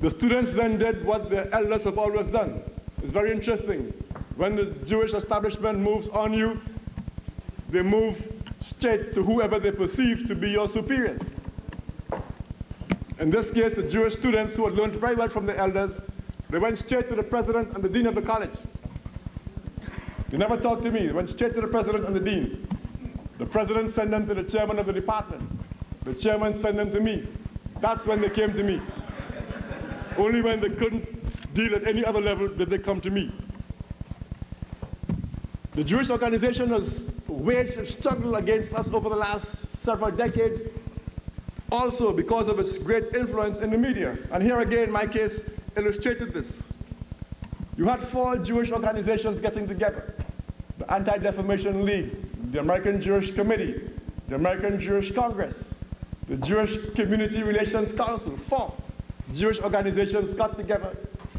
The students then did what the elders have always done. It's very interesting. When the Jewish establishment moves on you, they move straight to whoever they perceive to be your superiors. In this case, the Jewish students who had learned very well from the elders, they went straight to the president and the dean of the college. They never talked to me. They went straight to the president and the dean. The president sent them to the chairman of the department. The chairman sent them to me. That's when they came to me. Only when they couldn't deal at any other level did they come to me. The Jewish organization has waged a struggle against us over the last several decades, also because of its great influence in the media. And here again, my case illustrated this. You had 4 Jewish organizations getting together: the Anti-Defamation League, the American Jewish Committee, the American Jewish Congress, the Jewish Community Relations Council. 4 Jewish organizations got together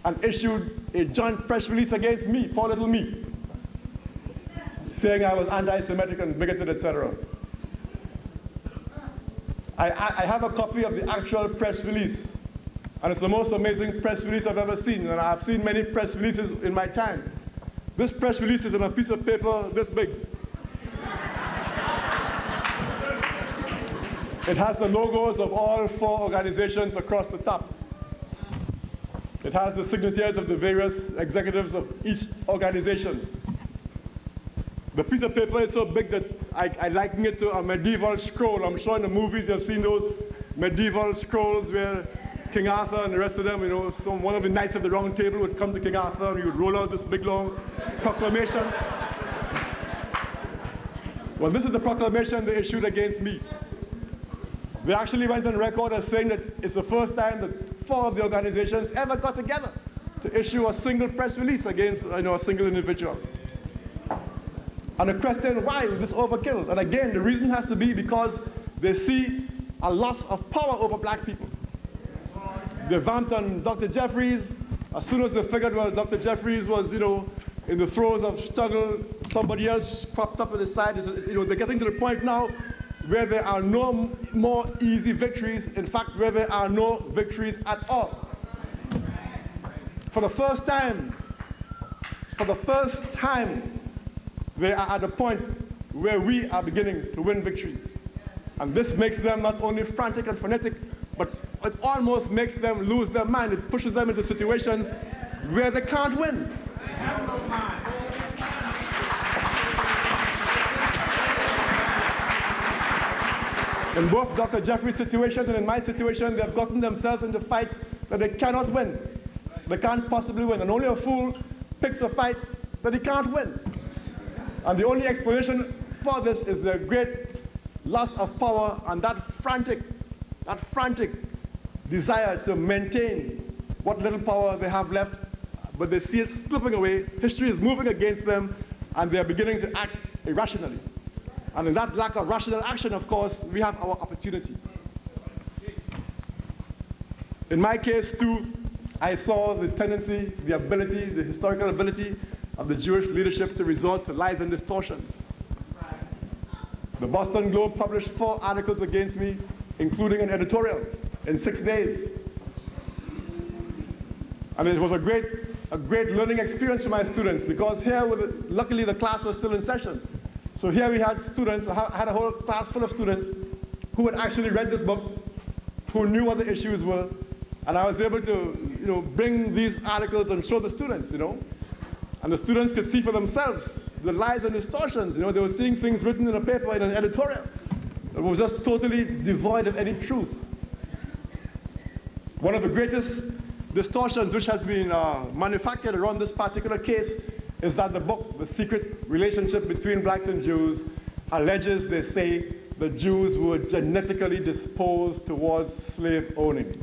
and issued a joint press release against me, poor little me, saying I was anti-Semitic and bigoted, etc. I have a copy of the actual press release, and it's the most amazing press release I've ever seen, and I've seen many press releases in my time. This press release is on a piece of paper this big. It has the logos of all 4 organizations across the top. It has the signatures of the various executives of each organization. The piece of paper is so big that I liken it to a medieval scroll. I'm sure in the movies you've seen those medieval scrolls where King Arthur and the rest of them, one of the knights of the round table would come to King Arthur and he would roll out this big long proclamation. Well, this is the proclamation they issued against me. They actually went on record as saying that it's the first time that 4 of the organizations ever got together to issue a single press release against a single individual. And the question, why is this overkill? And again, the reason has to be because they see a loss of power over black people. They vamped on Dr. Jeffries. As soon as they figured, well, Dr. Jeffries was, in the throes of struggle, somebody else cropped up at the side. They're getting to the point now where there are no more easy victories. In fact, where there are no victories at all. For the first time, they are at a point where we are beginning to win victories. And this makes them not only frantic and frenetic, but it almost makes them lose their mind. It pushes them into situations where they can't win. In both Dr. Jeffries' situation and in my situation, they have gotten themselves into fights that they cannot win. They can't possibly win. And only a fool picks a fight that he can't win. And the only explanation for this is the great loss of power and that frantic desire to maintain what little power they have left, but they see it slipping away. History is moving against them, and they are beginning to act irrationally. And in that lack of rational action, of course, we have our opportunity. In my case, too, I saw the tendency, the ability, the historical ability of the Jewish leadership to resort to lies and distortion. The Boston Globe published 4 articles against me, including an editorial, in 6 days. And it was a great learning experience for my students, because here, luckily the class was still in session. So here we had students, I had a whole class full of students who had actually read this book, who knew what the issues were, and I was able to, bring these articles and show the students, and the students could see for themselves the lies and distortions. They were seeing things written in a paper, in an editorial, that was just totally devoid of any truth. One of the greatest distortions which has been manufactured around this particular case is that the book, The Secret Relationship Between Blacks and Jews, alleges, they say, the Jews were genetically disposed towards slave owning.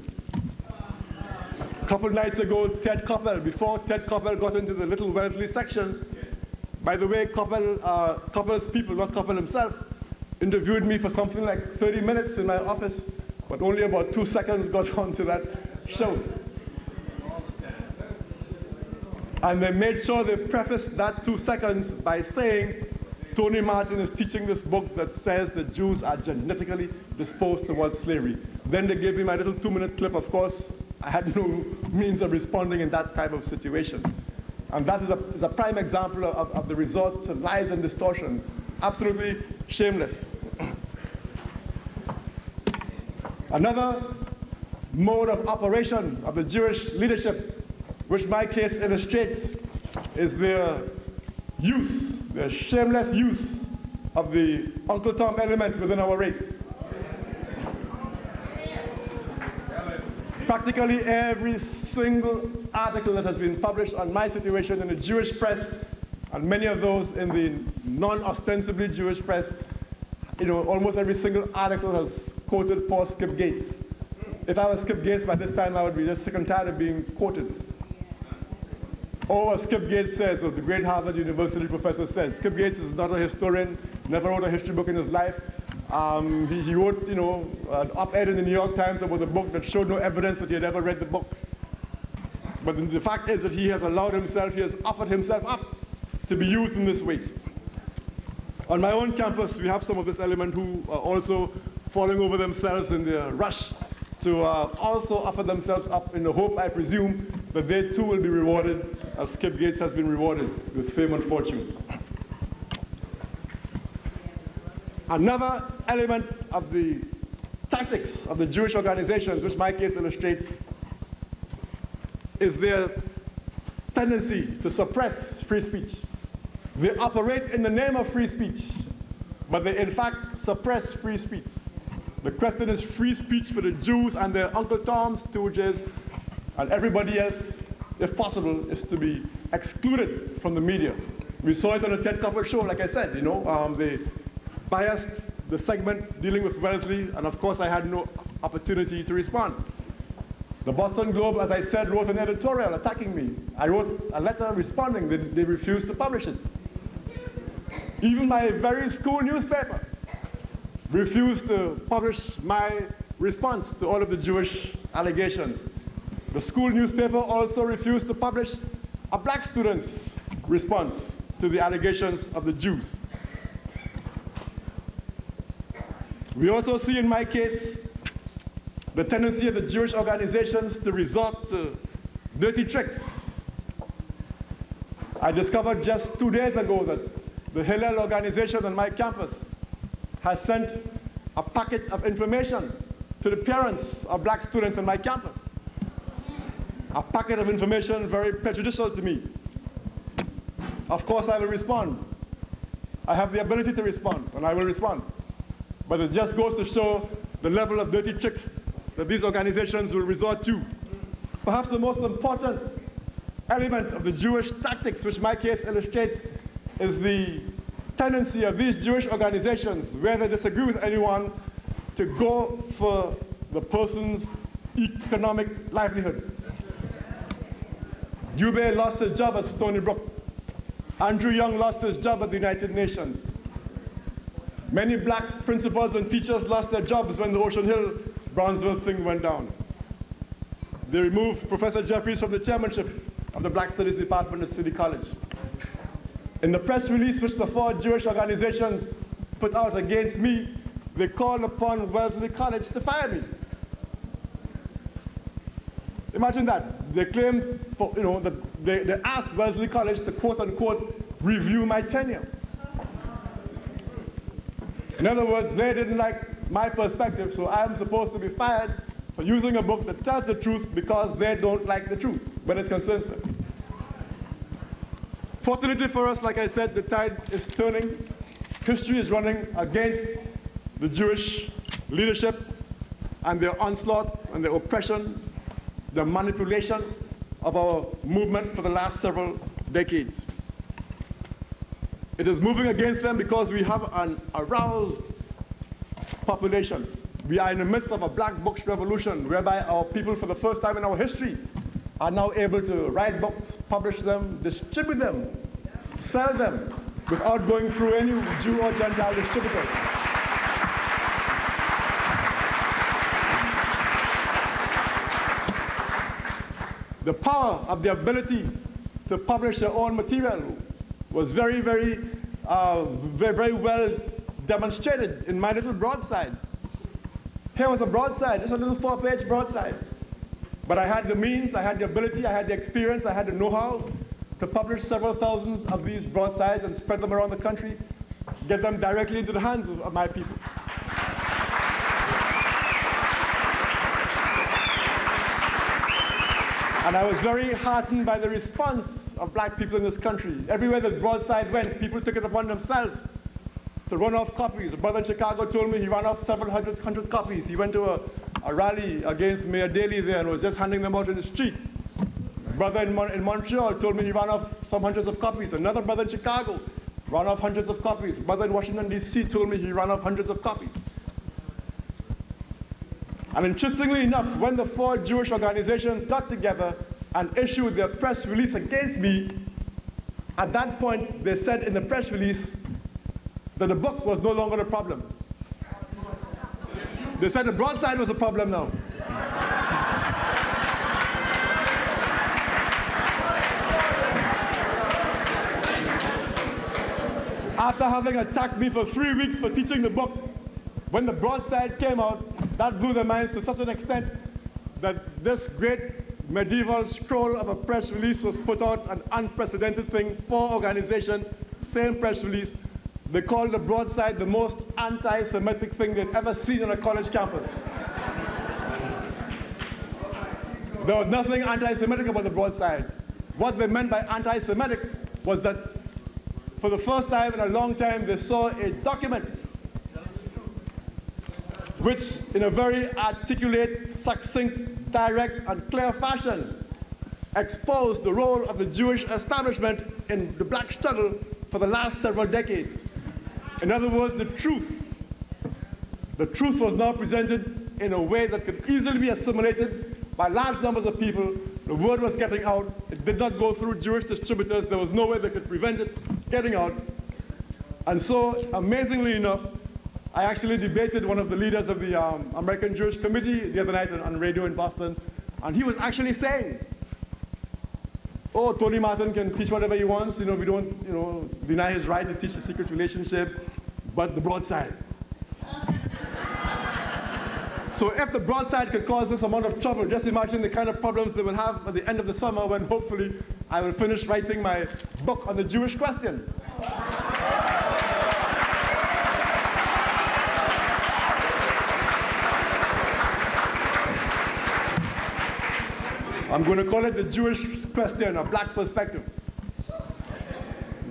A couple nights ago, Ted Koppel, before Ted Koppel got into the Little Wellesley section, by the way, Koppel's people, not Koppel himself, interviewed me for something like 30 minutes in my office, but only about 2 seconds got onto that show. And they made sure they prefaced that 2 seconds by saying, Tony Martin is teaching this book that says that Jews are genetically disposed towards slavery. Then they gave me my little 2-minute clip. Of course, I had no means of responding in that type of situation. And that is a prime example of the resort to lies and distortions. Absolutely shameless. Another mode of operation of the Jewish leadership, which my case illustrates, is their shameless use of the Uncle Tom element within our race. Practically every single article that has been published on my situation in the Jewish press, and many of those in the non-ostensibly Jewish press, almost every single article has quoted poor Skip Gates. If I was Skip Gates by this time, I would be just sick and tired of being quoted. Or as Skip Gates says, or the great Harvard University professor said, Skip Gates is not a historian, never wrote a history book in his life. He wrote, an op-ed in the New York Times about a book that showed no evidence that he had ever read the book. But the fact is that he has offered himself up to be used in this way. On my own campus, we have some of this element who are also falling over themselves in their rush to also offer themselves up in the hope, I presume, that they too will be rewarded as Skip Gates has been rewarded with fame and fortune. Another element of the tactics of the Jewish organizations, which my case illustrates, is their tendency to suppress free speech. They operate in the name of free speech, but they in fact suppress free speech. The question is free speech for the Jews and their Uncle Toms, stooges, and everybody else, if possible, is to be excluded from the media. We saw it on the Ted Koppel show, like I said, you know, they biased the segment dealing with Wellesley, and of course I had no opportunity to respond. The Boston Globe, as I said, wrote an editorial attacking me. I wrote a letter responding. They refused to publish it. Even my very school newspaper refused to publish my response to all of the Jewish allegations. The school newspaper also refused to publish a black student's response to the allegations of the Jews. We also see in my case the tendency of the Jewish organizations to resort to dirty tricks. I discovered just 2 days ago that the Hillel organization on my campus has sent a packet of information to the parents of black students on my campus. A packet of information very prejudicial to me. Of course I will respond. I have the ability to respond, and I will respond. But it just goes to show the level of dirty tricks that these organizations will resort to. Perhaps the most important element of the Jewish tactics, which my case illustrates, is the tendency of these Jewish organizations, where they disagree with anyone, to go for the person's economic livelihood. Dubé lost his job at Stony Brook. Andrew Young lost his job at the United Nations. Many black principals and teachers lost their jobs when the Ocean Hill Brownsville thing went down. They removed Professor Jeffries from the chairmanship of the Black Studies Department at City College. In the press release which the 4 Jewish organizations put out against me, they called upon Wellesley College to fire me. Imagine that. They claimed, that they asked Wellesley College to quote-unquote review my tenure. In other words, they didn't like my perspective, so I'm supposed to be fired for using a book that tells the truth because they don't like the truth when it concerns them. Fortunately for us, like I said, the tide is turning. History is running against the Jewish leadership and their onslaught and their oppression, the manipulation of our movement for the last several decades. It is moving against them because we have an aroused population. We are in the midst of a black books revolution whereby our people, for the first time in our history, are now able to write books, publish them, distribute them, sell them, without going through any Jew or Gentile distributors. The power of the ability to publish their own material was very well demonstrated in my little broadside. Here was a broadside, just a little 4-page broadside. But I had the means, I had the ability, I had the experience, I had the know-how to publish several thousands of these broadsides and spread them around the country, get them directly into the hands of my people. And I was very heartened by the response of black people in this country. Everywhere the broadside went, people took it upon themselves to run off copies. A brother in Chicago told me he ran off several hundred copies. He went to a rally against Mayor Daley there and was just handing them out in the street. A brother in Montreal told me he ran off some hundreds of copies. Another brother in Chicago ran off hundreds of copies. A brother in Washington, D.C. told me he ran off hundreds of copies. And interestingly enough, when the 4 Jewish organizations got together and issued their press release against me, at that point they said in the press release that the book was no longer the problem. They said the broadside was the problem now. After having attacked me for 3 weeks for teaching the book, When the broadside came out, that blew their minds to such an extent that this great medieval scroll of a press release was put out, an unprecedented thing. 4 organizations, same press release. They called the broadside the most anti-Semitic thing they'd ever seen on a college campus. There was nothing anti-Semitic about the broadside. What they meant by anti-Semitic was that for the first time in a long time, they saw a document which, in a very articulate, succinct, direct, and clear fashion, exposed the role of the Jewish establishment in the black struggle for the last several decades. In other words, the truth. The truth was now presented in a way that could easily be assimilated by large numbers of people. The word was getting out. It did not go through Jewish distributors. There was no way they could prevent it getting out. And so, amazingly enough, I actually debated one of the leaders of the American Jewish Committee the other night on radio in Boston, and he was actually saying, oh, Tony Martin can teach whatever he wants, we don't, deny his right to teach the secret relationship, but the broadside. So if the broadside could cause this amount of trouble, just imagine the kind of problems they will have at the end of the summer when hopefully I will finish writing my book on the Jewish question. I'm going to call it the Jewish question, a black perspective.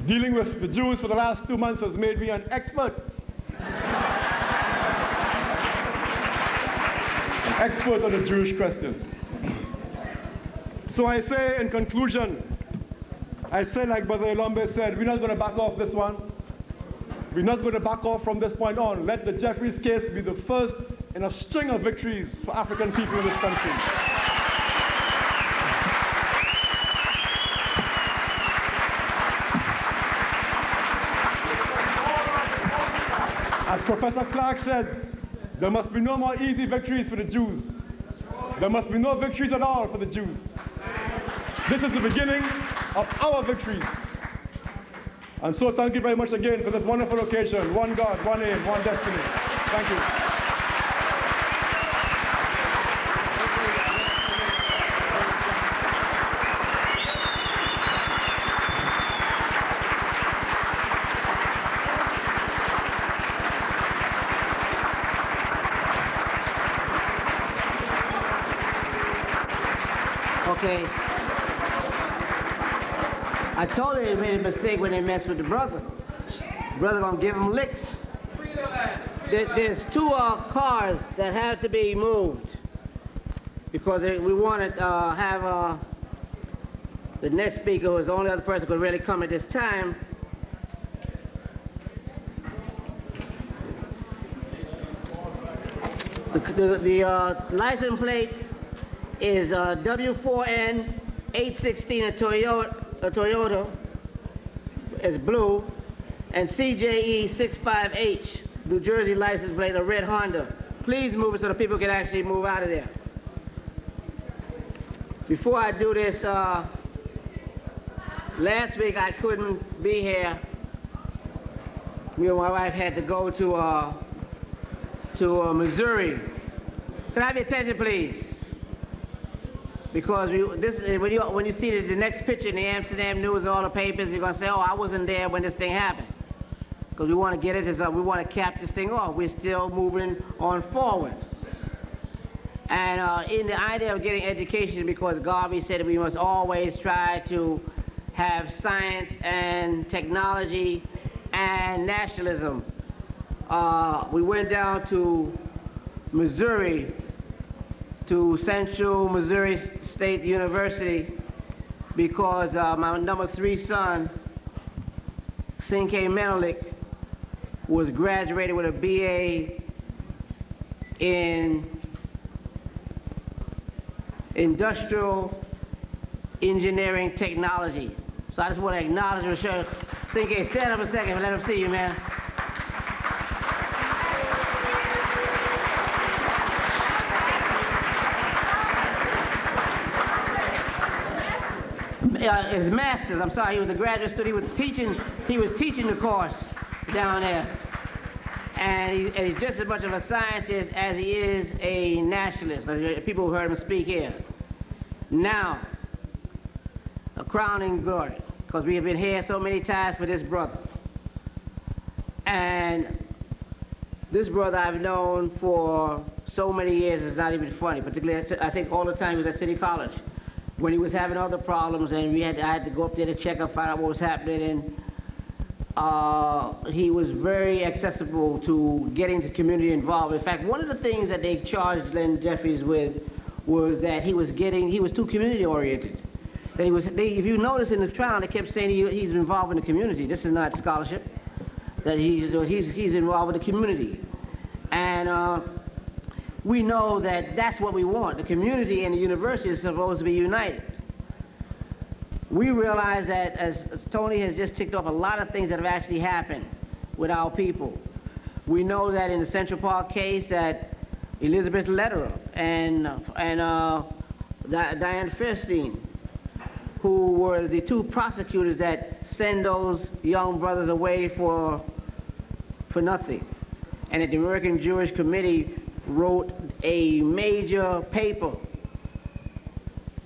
Dealing with the Jews for the last 2 months has made me an expert. An expert on the Jewish question. So I say in conclusion, I say like Brother Elombe said, we're not going to back off this one. We're not going to back off from this point on. Let the Jeffries case be the first in a string of victories for African people in this country. As Professor Clarke said, there must be no more easy victories for the Jews. There must be no victories at all for the Jews. This is the beginning of our victories. And so thank you very much again for this wonderful occasion. One God, one aim, one destiny. Thank you. Okay. I told her they made a mistake when they messed with the brother. The brother gonna give him licks. There's 2 cars that have to be moved because we want to have the next speaker, who is the only other person who could really come at this time. The license plate is W4N 816, a Toyota, is blue, and CJE 65H, New Jersey license plate, a red Honda. Please move it so the people can actually move out of there. Before I do this, last week I couldn't be here. Me and my wife had to go to Missouri. Can I have your attention, please? Because when you see the next picture in the Amsterdam News and all the papers, you're going to say, oh, I wasn't there when this thing happened. Because we want to get it, we want to cap this thing off. We're still moving on forward. And in the idea of getting education, because Garvey said that we must always try to have science and technology and nationalism. We went down to Missouri, to Central Missouri State University, because my number 3 son, Sinke Menelik, was graduated with a BA in Industrial Engineering Technology. So I just want to acknowledge and show. Sinke, stand up a second and let him see you, man. His master's, I'm sorry, he was a graduate student. He was teaching the course down there. and he's just as much of a scientist as he is a nationalist. People who heard him speak here. Now, a crowning glory, because we have been here so many times for this brother. And this brother I've known for so many years, it's not even funny, particularly I think all the time he was at City College. When he was having other problems and I had to go up there to check up, find out what was happening, and he was very accessible to getting the community involved. In fact, one of the things that they charged Leonard Jeffries with was that he was too community oriented. That if you notice in the trial, they kept saying he's involved in the community. This is not scholarship. That he's involved with the community. And we know that that's what we want. The community and the university is supposed to be united. We realize that, as Tony has just ticked off a lot of things that have actually happened with our people. We know that in the Central Park case that Elizabeth Lederer and Diane Fairstein, who were the two prosecutors that send those young brothers away for nothing. And that the American Jewish Committee wrote a major paper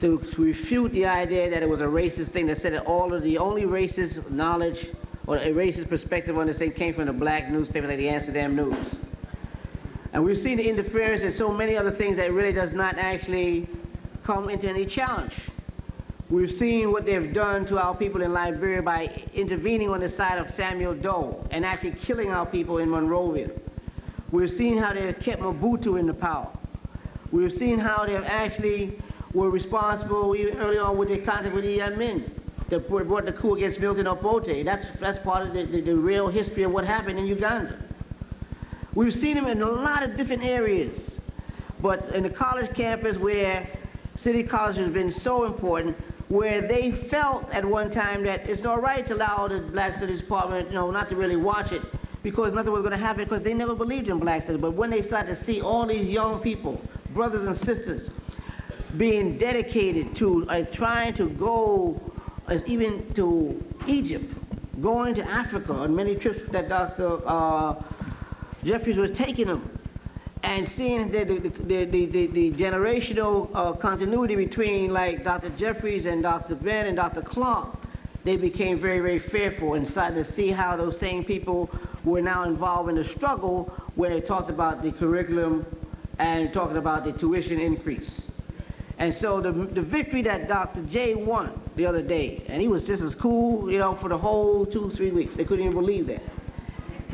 to refute the idea that it was a racist thing, that said that all of the only racist knowledge or a racist perspective on this thing came from the black newspaper like the Amsterdam News. And we've seen the interference in so many other things that really does not actually come into any challenge. We've seen what they've done to our people in Liberia by intervening on the side of Samuel Doe and actually killing our people in Monrovia. We've seen how they've kept Mobutu in the power. We've seen how they've actually were responsible even early on with their contact with Idi Amin that brought the coup against Milton Obote. That's part of the real history of what happened in Uganda. We've seen them in a lot of different areas, but in the college campus where City College has been so important, where they felt at one time that it's all right to allow the Black Studies Department, not to really watch it because nothing was going to happen because they never believed in Black Studies. But when they started to see all these young people, brothers and sisters, being dedicated to trying to go even to Egypt, going to Africa on many trips that Dr. Jeffries was taking them, and seeing the generational continuity between like Dr. Jeffries and Dr. Ben and Dr. Clarke, they became very, very fearful and started to see how those same people were now involved in the struggle when they talked about the curriculum and talking about the tuition increase. And so the victory that Dr. J won the other day, and he was just as cool, for the whole 2-3 weeks. They couldn't even believe that.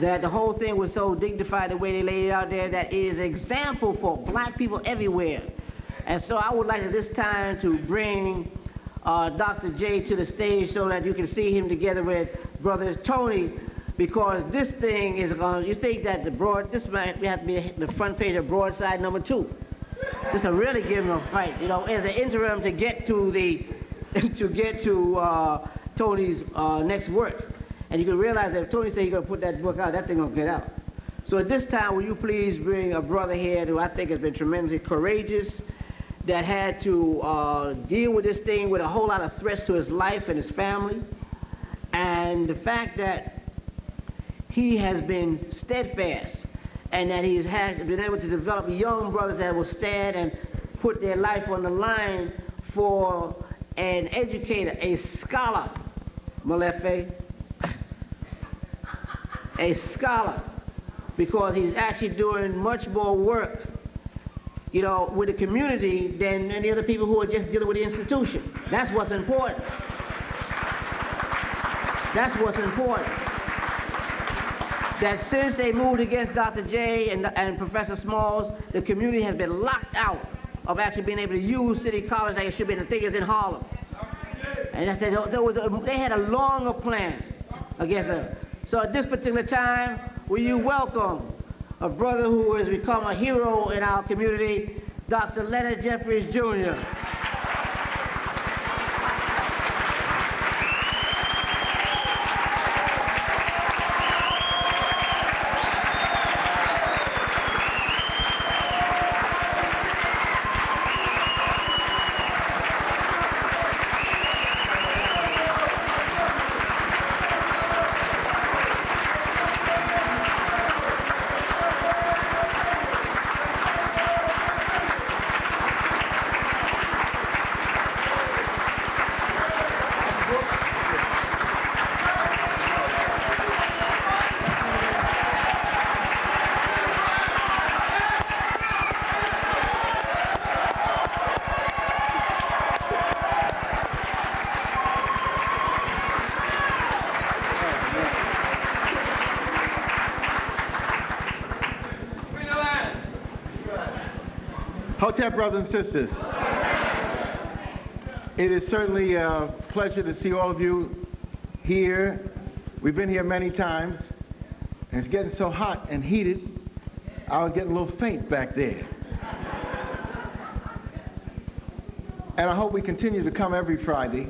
That the whole thing was so dignified the way they laid it out there, that it is an example for black people everywhere. And so I would like at this time to bring Dr. J to the stage so that you can see him together with Brother Tony, because this thing is going, you think that this might have to be the front page of Broadside #2. Just to really give him a fight, as an interim to get to Tony's next work. And you can realize that if Tony said he's going to put that book out, that thing going to get out. So at this time, will you please bring a brother here who I think has been tremendously courageous, that had to deal with this thing with a whole lot of threats to his life and his family, and the fact that he has been steadfast and that he has been able to develop young brothers that will stand and put their life on the line for an educator, a scholar, Molefe, a scholar, because he's actually doing much more work, with the community than any other people who are just dealing with the institution. That's what's important. That's what's important. That since they moved against Dr. J and Professor Smalls, the community has been locked out of actually being able to use City College like it should be. The thing is in Harlem. And I said they had a longer plan against them. So at this particular time, will you welcome a brother who has become a hero in our community, Dr. Leonard Jeffries, Jr. Hotep, brothers and sisters. It is certainly a pleasure to see all of you here. We've been here many times, and it's getting so hot and heated, I was getting a little faint back there. And I hope we continue to come every Friday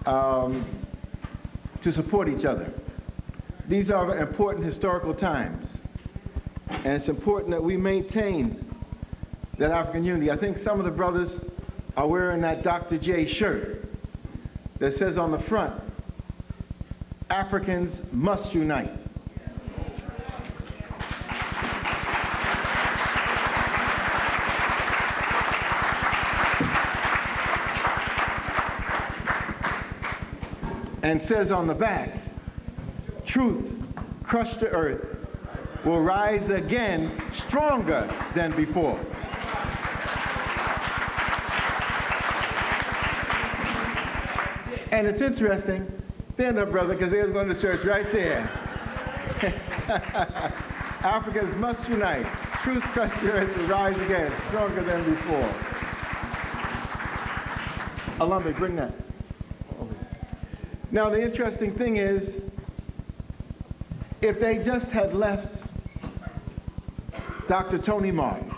to support each other. These are important historical times, and it's important that we maintain that African unity. I think some of the brothers are wearing that Dr. J shirt that says on the front, Africans must unite. And says on the back, truth crushed to earth will rise again stronger than before. And it's interesting, stand up, brother, because there's going to church right there. Africans must unite. Truth crushed to earth will rise again stronger than before. Alambe, bring that. Now, the interesting thing is, if they just had left Dr. Tony Martin,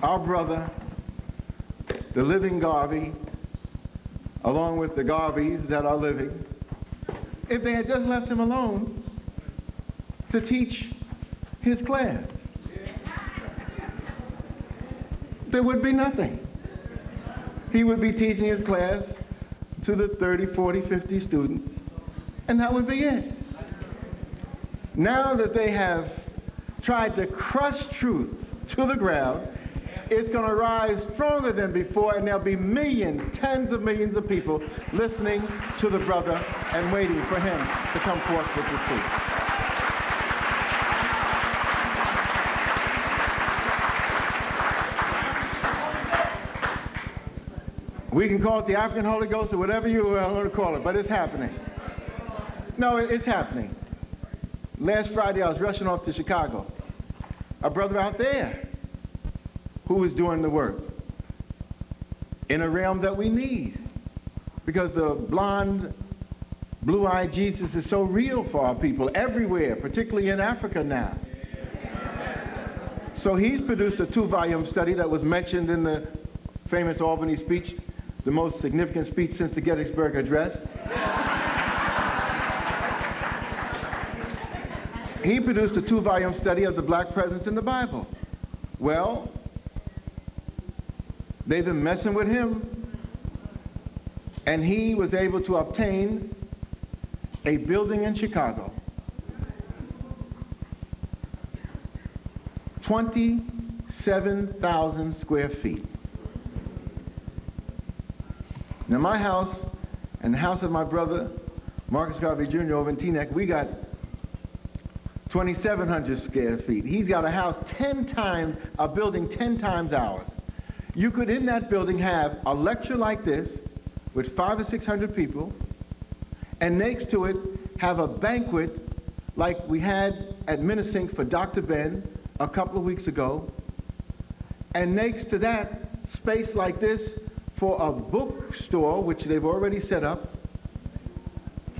our brother, the living Garvey, along with the Garveys that are living, if they had just left him alone to teach his class, there would be nothing. He would be teaching his class to the 30, 40, 50 students, and that would be it. Now that they have tried to crush truth to the ground, it's going to rise stronger than before, and there'll be millions, tens of millions of people listening to the brother and waiting for him to come forth with the truth. We can call it the African Holy Ghost or whatever you want to call it, but it's happening. No, it's happening. Last Friday, I was rushing off to Chicago. A brother out there who was doing the work in a realm that we need, because the blonde, blue-eyed Jesus is so real for our people everywhere, particularly in Africa now. So he's produced a 2-volume study that was mentioned in the famous Albany speech, the most significant speech since the Gettysburg Address. He produced a 2-volume study of the black presence in the Bible. Well, they've been messing with him, and he was able to obtain a building in Chicago, 27,000 square feet. Now my house and the house of my brother, Marcus Garvey Jr. over in Teaneck, we got 2,700 square feet. He's got a house 10 times, a building 10 times ours. You could, in that building, have a lecture like this with 500 or 600 people, and next to it, have a banquet like we had at Minnesink for Dr. Ben a couple of weeks ago, and next to that, space like this for a bookstore, which they've already set up,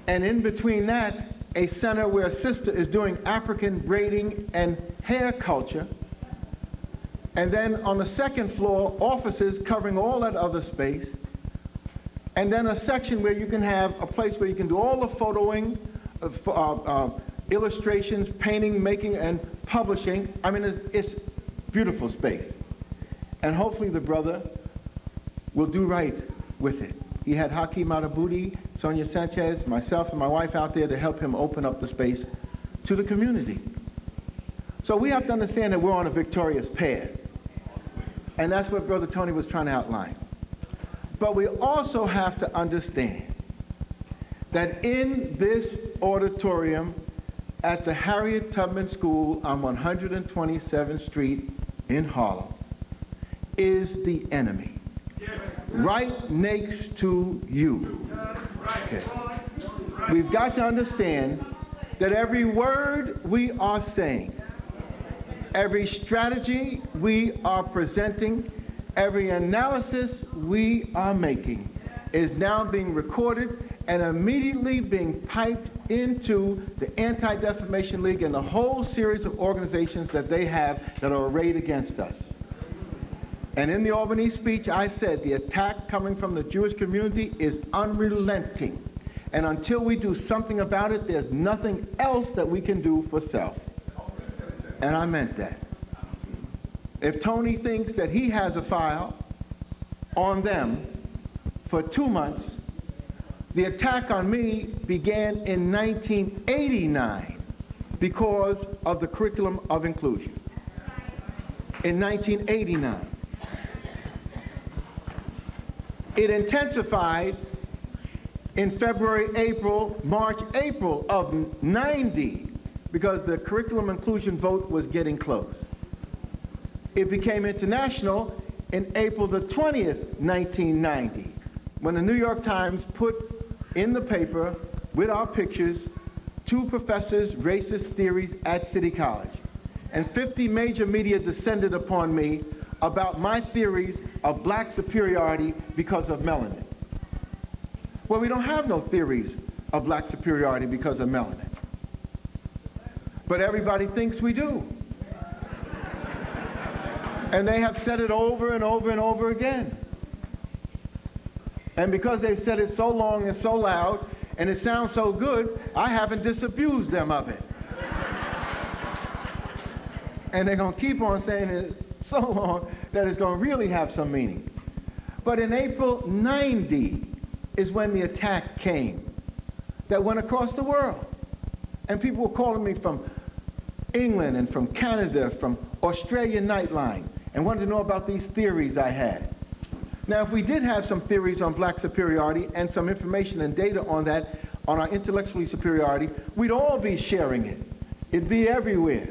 and in between that, a center where a sister is doing African braiding and hair culture, and then on the second floor, offices covering all that other space, and then a section where you can have a place where you can do all the photoing, illustrations, painting, making, and publishing. I mean, it's beautiful space. And hopefully the brother will do right with it. He had Hakeem Adabudi, Sonia Sanchez, myself, and my wife out there to help him open up the space to the community. So we have to understand that we're on a victorious path. And that's what Brother Tony was trying to outline. But we also have to understand that in this auditorium at the Harriet Tubman School on 127th Street in Harlem is the enemy. Right next to you. Okay. We've got to understand that every word we are saying Every strategy we are presenting, every analysis we are making is now being recorded and immediately being piped into the Anti-Defamation League and the whole series of organizations that they have that are arrayed against us. And in the Albany speech, I said the attack coming from the Jewish community is unrelenting. And until we do something about it, there's nothing else that we can do for self. And I meant that. If Tony thinks that he has a file on them for 2 months, the attack on me began in 1989 because of the curriculum of inclusion. In 1989. It intensified in February, April, March, April of 90 because the curriculum inclusion vote was getting close. It became international in April the 20th, 1990, when the New York Times put in the paper with our pictures 2 professors' racist theories at City College. And 50 major media descended upon me about my theories of black superiority because of melanin. Well, we don't have no theories of black superiority because of melanin. But everybody thinks we do. And they have said it over and over and over again. And because they've said it so long and so loud, and it sounds so good, I haven't disabused them of it. And they're going to keep on saying it so long that it's going to really have some meaning. But in April 90 is when the attack came that went across the world. And people were calling me from England and from Canada, from Australian Nightline, and wanted to know about these theories I had. Now, if we did have some theories on black superiority and some information and data on that, on our intellectual superiority, we'd all be sharing it. It'd be everywhere.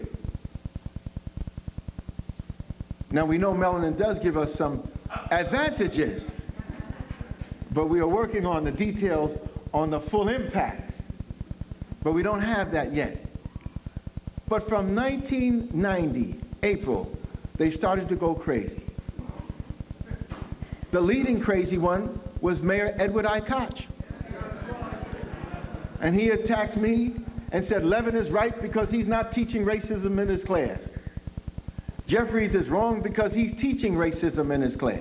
Now, we know melanin does give us some advantages, but we are working on the details on the full impact. But we don't have that yet. But from 1990, April, they started to go crazy. The leading crazy one was Mayor Edward I. Koch. And he attacked me and said Levin is right because he's not teaching racism in his class. Jeffries is wrong because he's teaching racism in his class.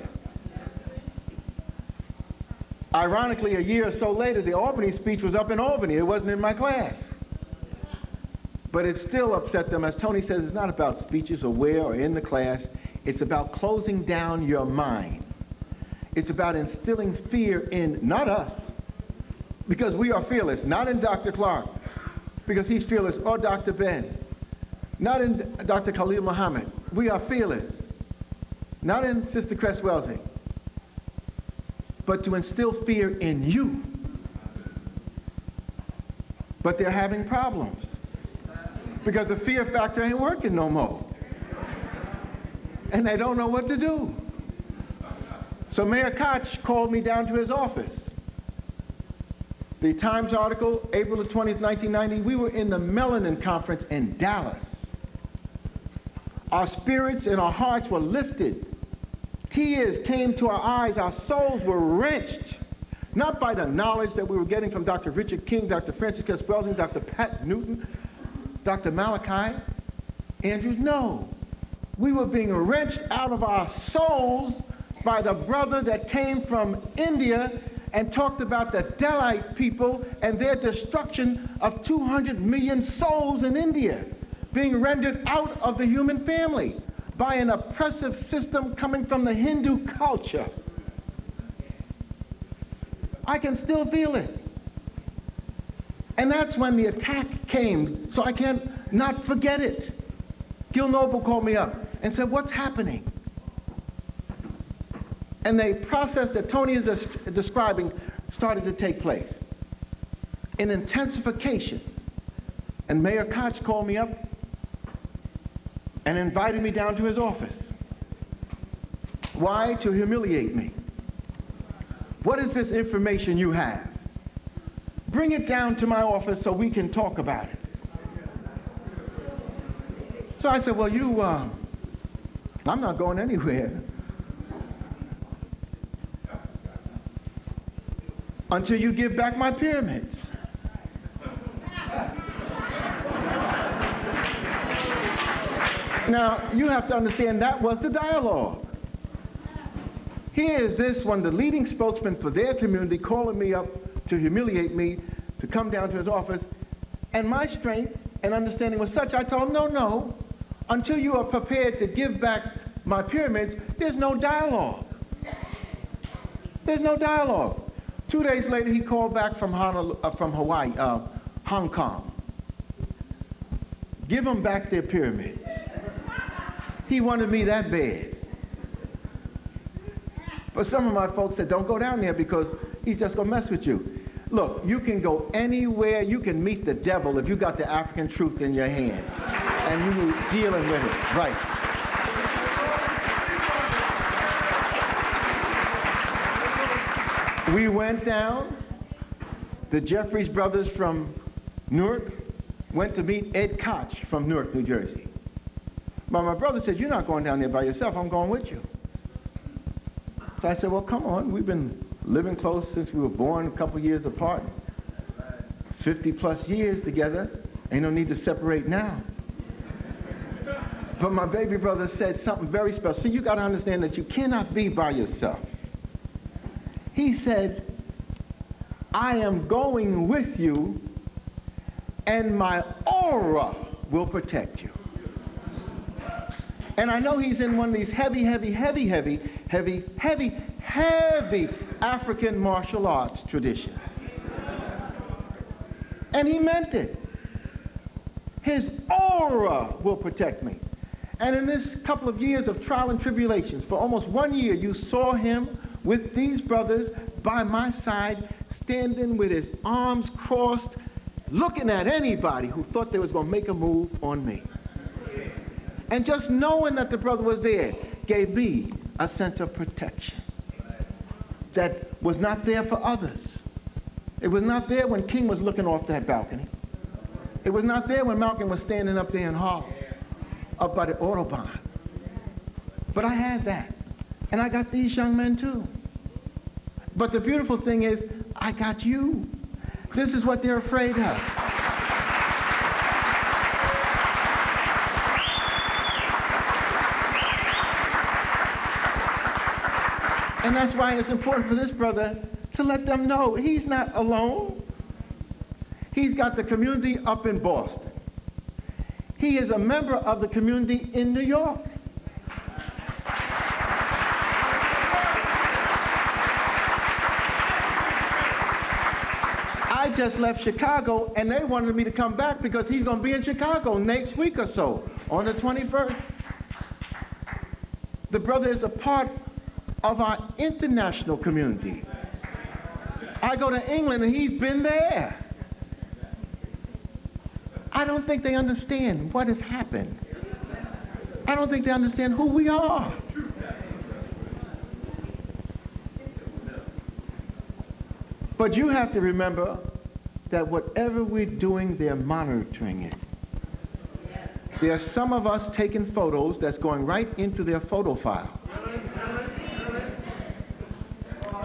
Ironically, a year or so later, the Albany speech was up in Albany. It wasn't in my class. But it still upset them. As Tony says, it's not about speeches or where or in the class. It's about closing down your mind. It's about instilling fear in, not us, because we are fearless, not in Dr. Clarke, because he's fearless, or Dr. Ben, not in Dr. Khalil Muhammad. We are fearless, not in Sister Cress-Welsing, but to instill fear in you. But they're having problems because the fear factor ain't working no more. And they don't know what to do. So Mayor Koch called me down to his office. The Times article, April the 20th, 1990, we were in the Melanin Conference in Dallas. Our spirits and our hearts were lifted. Tears came to our eyes. Our souls were wrenched, not by the knowledge that we were getting from Dr. Richard King, Dr. Francis Cress-Welsing, Dr. Pat Newton, Dr. Malachi Andrews. No. We were being wrenched out of our souls by the brother that came from India and talked about the Delite people and their destruction of 200 million souls in India, being rendered out of the human family by an oppressive system coming from the Hindu culture. I can still feel it. And that's when the attack came, so I can't not forget it. Gil Noble called me up and said, what's happening? And the process that Tony is describing started to take place. An intensification. And Mayor Koch called me up and invited me down to his office. Why? To humiliate me. What is this information you have? Bring it down to my office so we can talk about it. So I said, well, I'm not going anywhere until you give back my pyramids. Now, you have to understand that was the dialogue. Here is this one, the leading spokesman for their community, calling me up to humiliate me, to come down to his office, and my strength and understanding was such, I told him, no, until you are prepared to give back my pyramids, there's no dialogue. There's no dialogue. 2 days later, he called back from Hawaii, Hong Kong. Give them back their pyramids. He wanted me that bad. But some of my folks said, don't go down there because he's just going to mess with you. Look, you can go anywhere. You can meet the devil if you got the African truth in your hand and you dealing with it. Right. We went down. The Jeffries brothers from Newark went to meet Ed Koch from Newark, New Jersey. But my brother said, you're not going down there by yourself. I'm going with you. So I said, well, come on. We've been living close since we were born, a couple years apart. 50 plus years together. Ain't no need to separate now. But my baby brother said something very special. See, you got to understand that you cannot be by yourself. He said, I am going with you, and my aura will protect you. And I know he's in one of these heavy African martial arts traditions. And he meant it. His aura will protect me. And in this couple of years of trial and tribulations, for almost 1 year, you saw him with these brothers by my side, standing with his arms crossed, looking at anybody who thought they was going to make a move on me. And just knowing that the brother was there gave me a sense of protection that was not there for others. It was not there when King was looking off that balcony. It was not there when Malcolm was standing up there in Harlem, up by the Autobahn. But I had that. And I got these young men too. But the beautiful thing is, I got you. This is what they're afraid of. And that's why it's important for this brother to let them know he's not alone. He's got the community up in Boston. He is a member of the community in New York. I just left Chicago, and they wanted me to come back because he's going to be in Chicago next week or so, on the 21st. The brother is a part of our international community. I go to England, and he's been there. I don't think they understand what has happened. I don't think they understand who we are. But you have to remember that whatever we're doing, they're monitoring it. There are some of us taking photos that's going right into their photo file.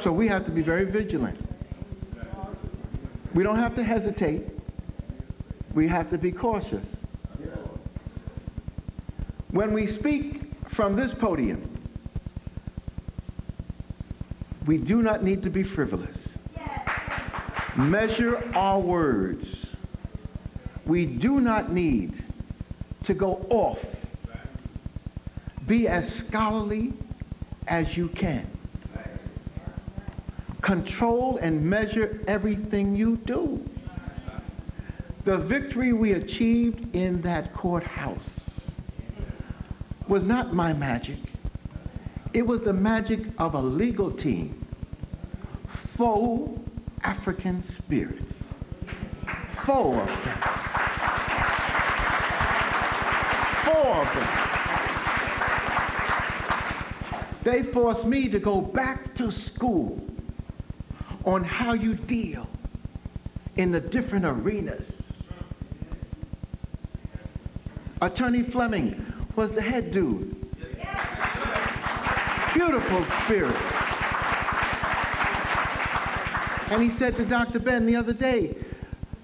So we have to be very vigilant. We don't have to hesitate. We have to be cautious. When we speak from this podium, we do not need to be frivolous. Measure our words. We do not need to go off. Be as scholarly as you can. Control and measure everything you do. The victory we achieved in that courthouse was not my magic. It was the magic of a legal team. Faux African spirits. 4 of them. 4 of them. They forced me to go back to school on how you deal in the different arenas. Attorney Fleming was the head dude. Beautiful spirit. And he said to Dr. Ben the other day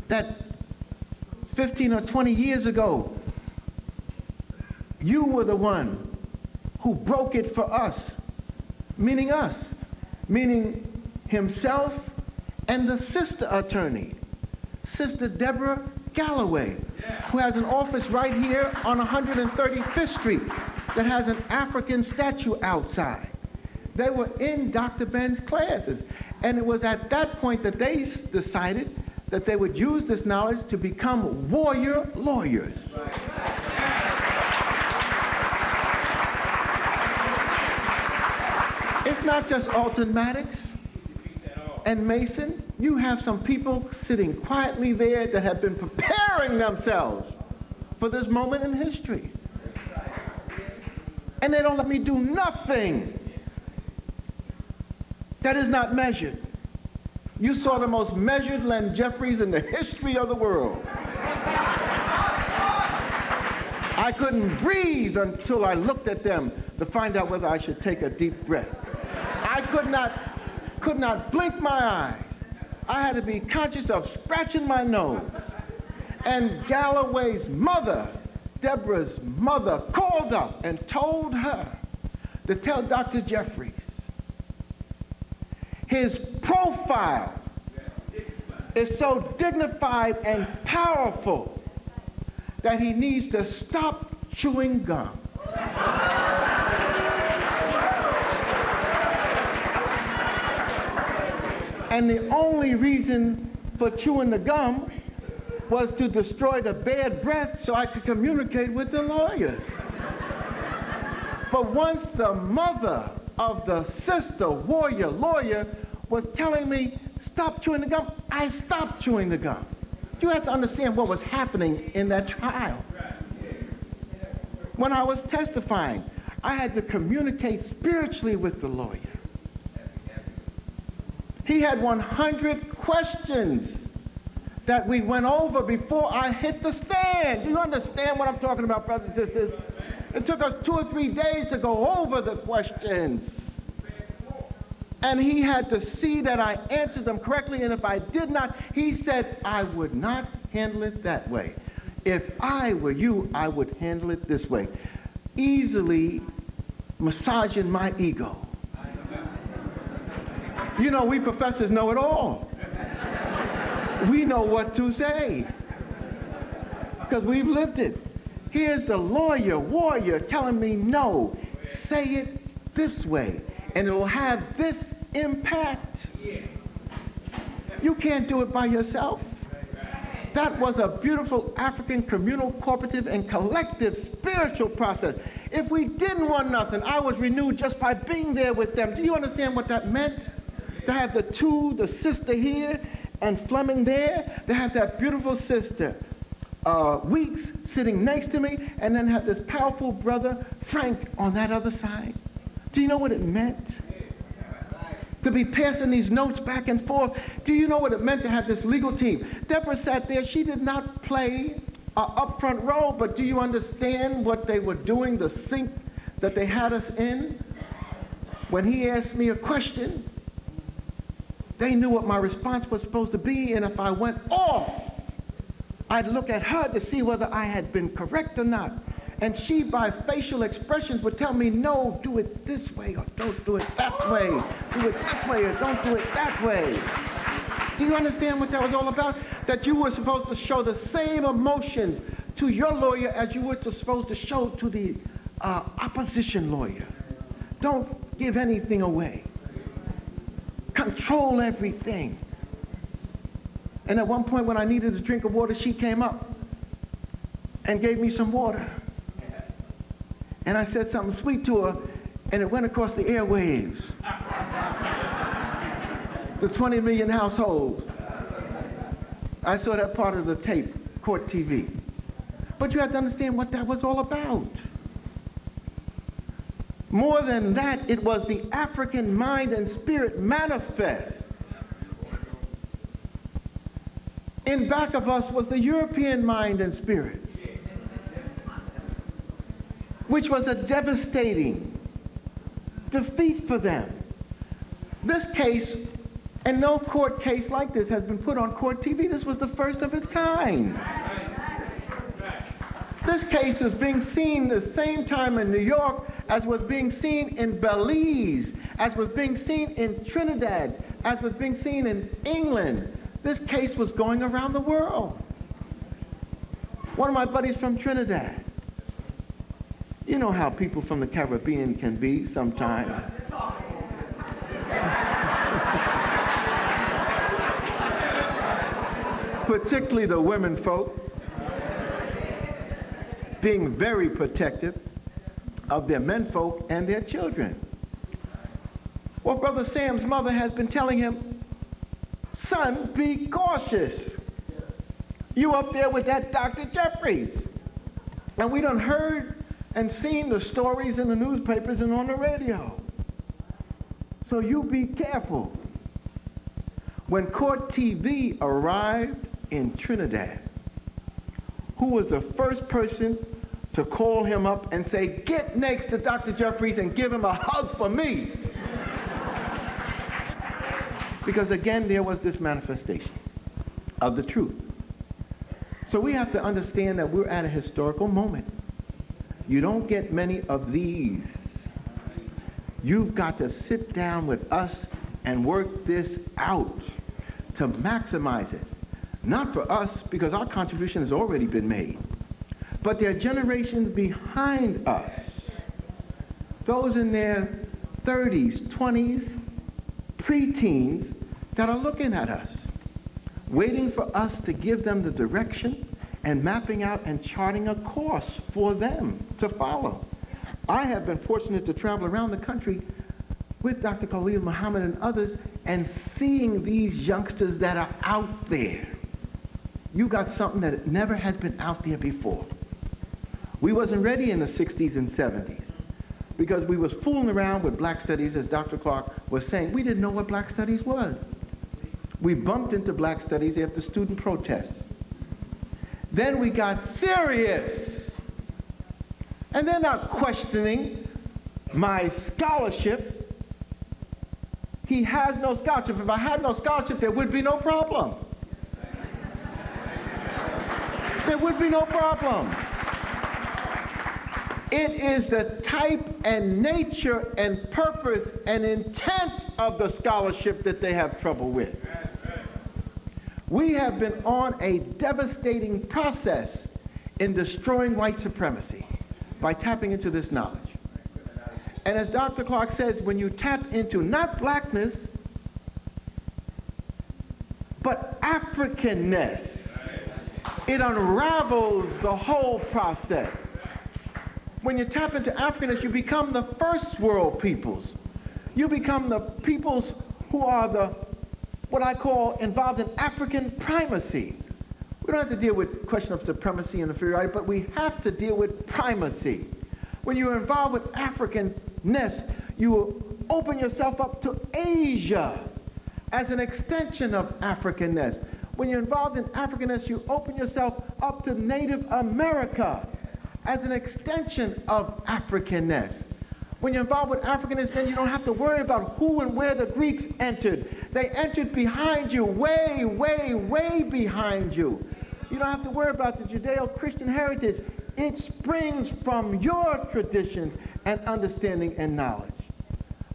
that 15 or 20 years ago, you were the one who broke it for us, meaning himself and the sister attorney, Sister Deborah Galloway, who has an office right here on 135th Street that has an African statue outside. They were in Dr. Ben's classes, and it was at that point that they decided that they would use this knowledge to become warrior lawyers. It's not just Alton Maddox and Mason. You have some people sitting quietly there that have been preparing themselves for this moment in history. And they don't let me do nothing that is not measured. You saw the most measured Leonard Jeffries in the history of the world. I couldn't breathe until I looked at them to find out whether I should take a deep breath. I could not blink my eyes. I had to be conscious of scratching my nose. And Galloway's mother, Deborah's mother, called up and told her to tell Dr. Jeffries his profile is so dignified and powerful that he needs to stop chewing gum. And the only reason for chewing the gum was to destroy the bad breath so I could communicate with the lawyers. But once the mother of the sister warrior lawyer was telling me, stop chewing the gum, I stopped chewing the gum. You have to understand what was happening in that trial. When I was testifying, I had to communicate spiritually with the lawyer. He had 100 questions that we went over before I hit the stand. Do you understand what I'm talking about, brothers and sisters? It took us 2 or 3 days to go over the questions. And he had to see that I answered them correctly, and if I did not, he said I would not handle it that way. If I were you, I would handle it this way. Easily massaging my ego. You know, we professors know it all. We know what to say because we've lived it. Here's the lawyer, warrior, telling me, no, say it this way, and it will have this impact. You can't do it by yourself. That was a beautiful African communal, cooperative, and collective spiritual process. If we didn't want nothing, I was renewed just by being there with them. Do you understand what that meant? To have the sister here and Fleming there, to have that beautiful sister, Weeks, sitting next to me, and then have this powerful brother, Frank, on that other side. Do you know what it meant? To be passing these notes back and forth. Do you know what it meant to have this legal team? Deborah sat there. She did not play an upfront role, but do you understand what they were doing, the sync that they had us in? When he asked me a question, they knew what my response was supposed to be, and if I went off, I'd look at her to see whether I had been correct or not. And she, by facial expressions, would tell me, no, do it this way, or don't do it that way. Do it this way, or don't do it that way. Do you understand what that was all about? That you were supposed to show the same emotions to your lawyer as you were supposed to show to the opposition lawyer. Don't give anything away. Control everything. And at one point when I needed a drink of water, she came up and gave me some water. And I said something sweet to her, and it went across the airwaves. The 20 million households. I saw that part of the tape, Court TV. But you have to understand what that was all about. More than that, it was the African mind and spirit manifest. In back of us was the European mind and spirit. which was a devastating defeat for them. This case, and no court case like this has been put on court TV. This was the first of its kind. This case is being seen the same time in New York as was being seen in Belize, as was being seen in Trinidad, as was being seen in England. This case was going around the world. One of my buddies from Trinidad, you know how people from the Caribbean can be sometimes. Particularly the women folk, being very protective of their men folk and their children. Well, Brother Sam's mother has been telling him, son, be cautious. You up there with that Dr. Jeffries. And we done heard and seen the stories in the newspapers and on the radio. So you be careful. When court TV arrived in Trinidad, who was the first person to call him up and say, get next to Dr. Jeffries and give him a hug for me? Because again, there was this manifestation of the truth. So we have to understand that we're at a historical moment. You don't get many of these. You've got to sit down with us and work this out to maximize it. Not for us, because our contribution has already been made, but there are generations behind us. Those in their 30s, 20s, preteens that are looking at us, waiting for us to give them the direction and mapping out and charting a course for them to follow. I have been fortunate to travel around the country with Dr. Khalil Muhammad and others and seeing these youngsters that are out there. You got something that never has been out there before. We wasn't ready in the 60s and 70s because we was fooling around with black studies, as Dr. Clarke was saying. We didn't know what black studies was. We bumped into black studies after student protests. Then we got serious. And they're not questioning my scholarship. He has no scholarship. If I had no scholarship, there would be no problem. There would be no problem. It is the type and nature and purpose and intent of the scholarship that they have trouble with. We have been on a devastating process in destroying white supremacy by tapping into this knowledge. And as Dr. Clarke says, when you tap into not blackness, but Africanness, it unravels the whole process. When you tap into Africanness, you become the first world peoples. You become the peoples who are what I call involved in African primacy. We don't have to deal with the question of supremacy and inferiority, but we have to deal with primacy. When you're involved with Africanness, you will open yourself up to Asia as an extension of Africanness. When you're involved in Africanness, you open yourself up to Native America as an extension of Africanness. When you're involved with Africanness, then you don't have to worry about who and where the Greeks entered. They entered behind you, way, way, way behind you. You don't have to worry about the Judeo-Christian heritage. It springs from your traditions and understanding and knowledge.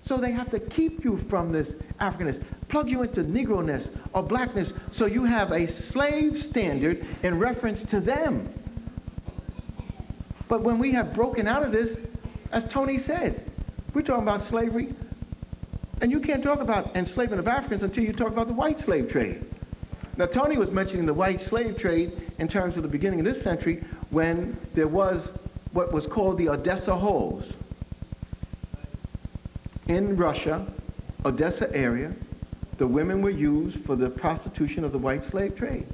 So they have to keep you from this Africanness, plug you into Negro-ness or blackness so you have a slave standard in reference to them. But when we have broken out of this, as Tony said, we're talking about slavery, and you can't talk about enslavement of Africans until you talk about the white slave trade. Now, Tony was mentioning the white slave trade in terms of the beginning of this century when there was what was called the Odessa Halls. In Russia, Odessa area, the women were used for the prostitution of the white slave trade.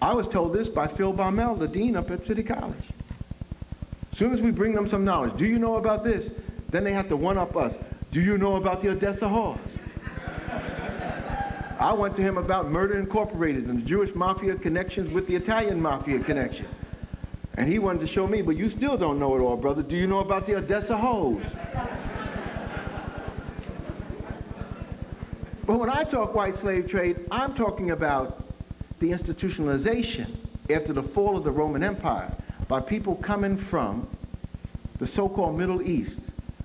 I was told this by Phil Baumel, the dean up at City College. As soon as we bring them some knowledge, do you know about this? Then they have to one-up us. Do you know about the Odessa Halls? I went to him about Murder Incorporated and the Jewish mafia connections with the Italian mafia connection. And he wanted to show me, but you still don't know it all, brother. Do you know about the Odessa hoes? But when I talk white slave trade, I'm talking about the institutionalization after the fall of the Roman Empire by people coming from the so-called Middle East,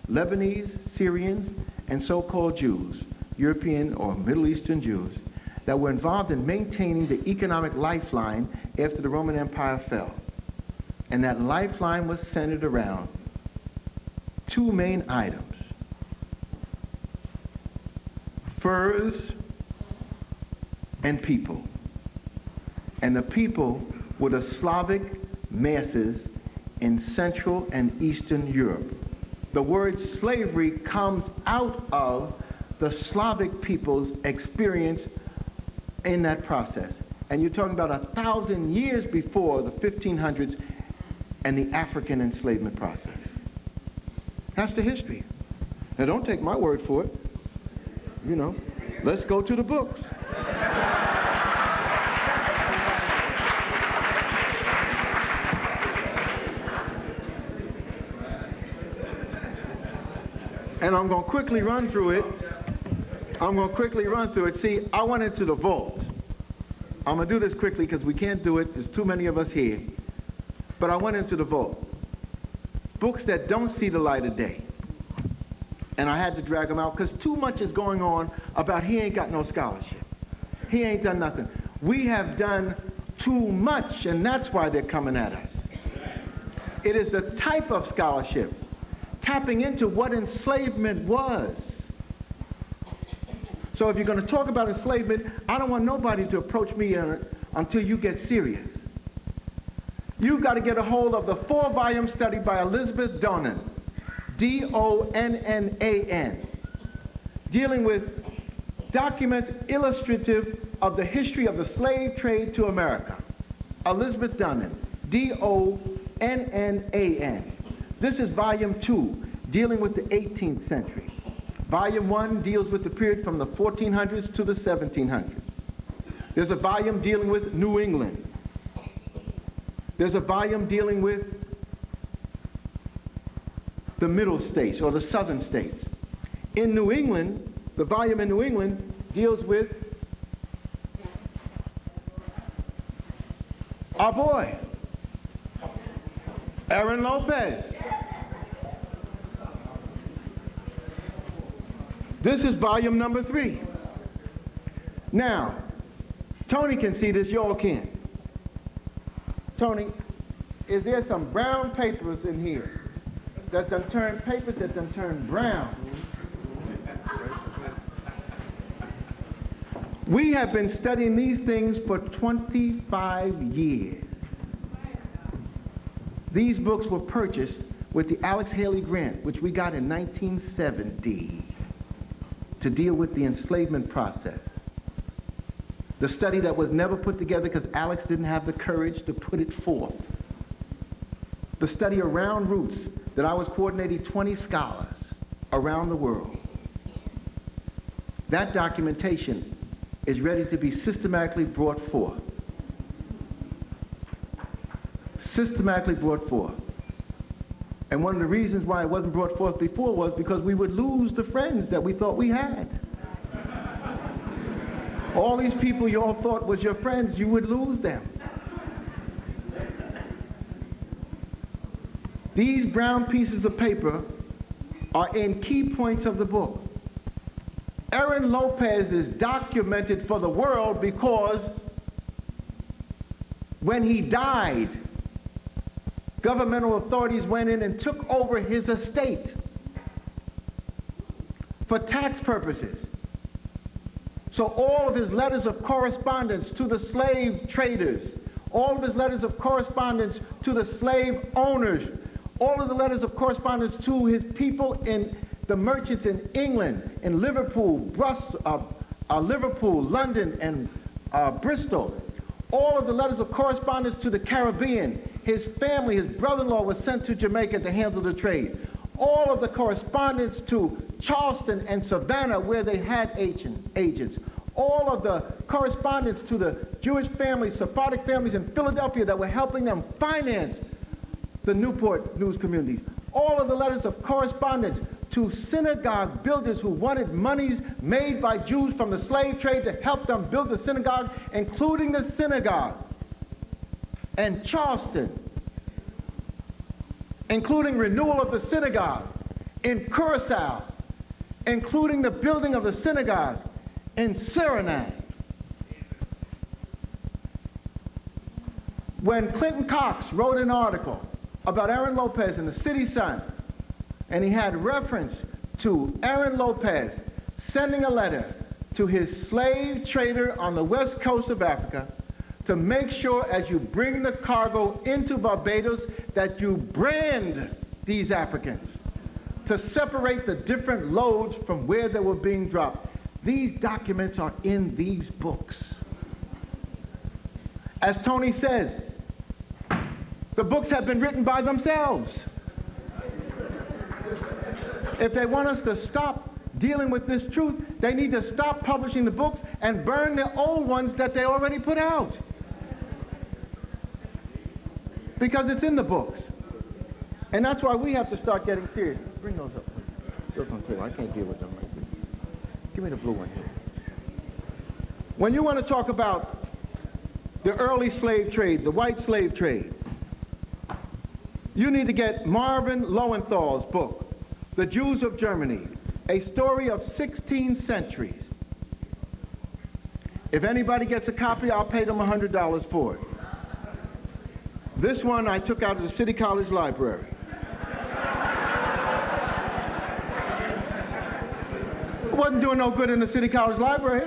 Lebanese, Syrians, and so-called Jews, European or Middle Eastern Jews, that were involved in maintaining the economic lifeline after the Roman Empire fell. And that lifeline was centered around two main items: furs and people. And the people were the Slavic masses in Central and Eastern Europe. The word slavery comes out of the Slavic people's experience in that process. And you're talking about 1,000 years before the 1500s and the African enslavement process. That's the history. Now don't take my word for it. You know, let's go to the books. And I'm going to quickly run through it. See, I went into the vault. I'm going to do this quickly because we can't do it. There's too many of us here. But I went into the vault. Books that don't see the light of day. And I had to drag them out because too much is going on about he ain't got no scholarship. He ain't done nothing. We have done too much, and that's why they're coming at us. It is the type of scholarship, tapping into what enslavement was. So if you're going to talk about enslavement, I don't want nobody to approach me until you get serious. You've got to get a hold of the 4-volume study by Elizabeth Donnan, D-O-N-N-A-N, dealing with documents illustrative of the history of the slave trade to America. Elizabeth Donnan, D-O-N-N-A-N. This is volume 2, dealing with the 18th century. Volume 1 deals with the period from the 1400s to the 1700s. There's a volume dealing with New England. There's a volume dealing with the middle states or the southern states. In New England, the volume in New England deals with our boy, Aaron Lopez. This is volume number 3. Now, Tony can see this, y'all can't. Tony, is there some brown papers in here that done turn papers that done turn brown? We have been studying these things for 25 years. These books were purchased with the Alex Haley grant, which we got in 1970 to deal with the enslavement process. The study that was never put together because Alex didn't have the courage to put it forth. The study around roots that I was coordinating 20 scholars around the world. That documentation is ready to be systematically brought forth. Systematically brought forth. And one of the reasons why it wasn't brought forth before was because we would lose the friends that we thought we had. All these people you all thought was your friends, you would lose them. These brown pieces of paper are in key points of the book. Aaron Lopez is documented for the world because when he died, governmental authorities went in and took over his estate for tax purposes. So all of his letters of correspondence to the slave traders, all of his letters of correspondence to the slave owners, all of the letters of correspondence to his people in the merchants in England, in Liverpool, Liverpool, London, and Bristol, all of the letters of correspondence to the Caribbean. His family, his brother-in-law was sent to Jamaica to handle the trade. All of the correspondence to Charleston and Savannah where they had agents. All of the correspondence to the Jewish families, Sephardic families in Philadelphia that were helping them finance the Newport News communities, all of the letters of correspondence to synagogue builders who wanted monies made by Jews from the slave trade to help them build the synagogue, including the synagogue in Charleston, including renewal of the synagogue in Curacao, including the building of the synagogue in Suriname. When Clinton Cox wrote an article about Aaron Lopez in the City Sun, and he had reference to Aaron Lopez sending a letter to his slave trader on the west coast of Africa to make sure as you bring the cargo into Barbados that you brand these Africans to separate the different loads from where they were being dropped. These documents are in these books. As Tony says, the books have been written by themselves. If they want us to stop dealing with this truth, they need to stop publishing the books and burn the old ones that they already put out. Because it's in the books. And that's why we have to start getting serious. Bring those up. Those on the table. I can't deal with them right there. Give me the blue one here. When you want to talk about the early slave trade, the white slave trade, you need to get Marvin Lowenthal's book, The Jews of Germany, a story of 16 centuries. If anybody gets a copy, I'll pay them $100 for it. This one I took out of the City College Library. It wasn't doing no good in the City College Library.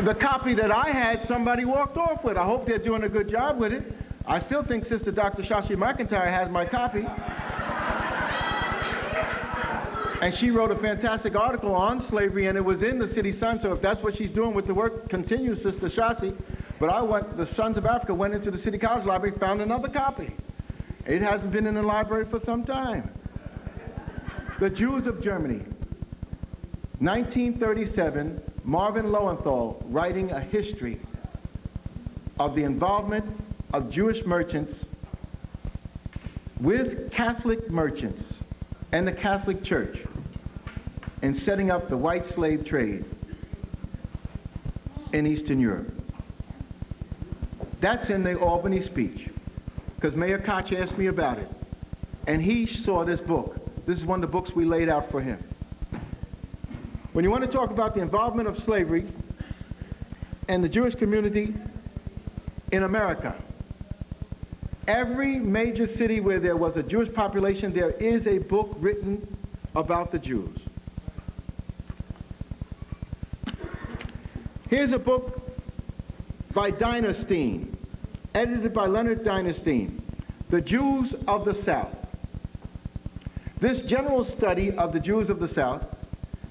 The copy that I had, somebody walked off with. I hope they're doing a good job with it. I still think Sister Dr. Shashi McIntyre has my copy. And she wrote a fantastic article on slavery, and it was in the City Sun, so if that's what she's doing with the work, continue, Sister Shashi. But the Sons of Africa went into the City College Library, found another copy. It hasn't been in the library for some time. The Jews of Germany, 1937, Marvin Lowenthal writing a history of the involvement of Jewish merchants with Catholic merchants and the Catholic Church in setting up the white slave trade in Eastern Europe. That's in the Albany speech, because Mayor Koch asked me about it, and he saw this book. This is one of the books we laid out for him. When you want to talk about the involvement of slavery and the Jewish community in America, every major city where there was a Jewish population, there is a book written about the Jews. Here's a book by Dinerstein, edited by Leonard Dinerstein, The Jews of the South. This general study of the Jews of the South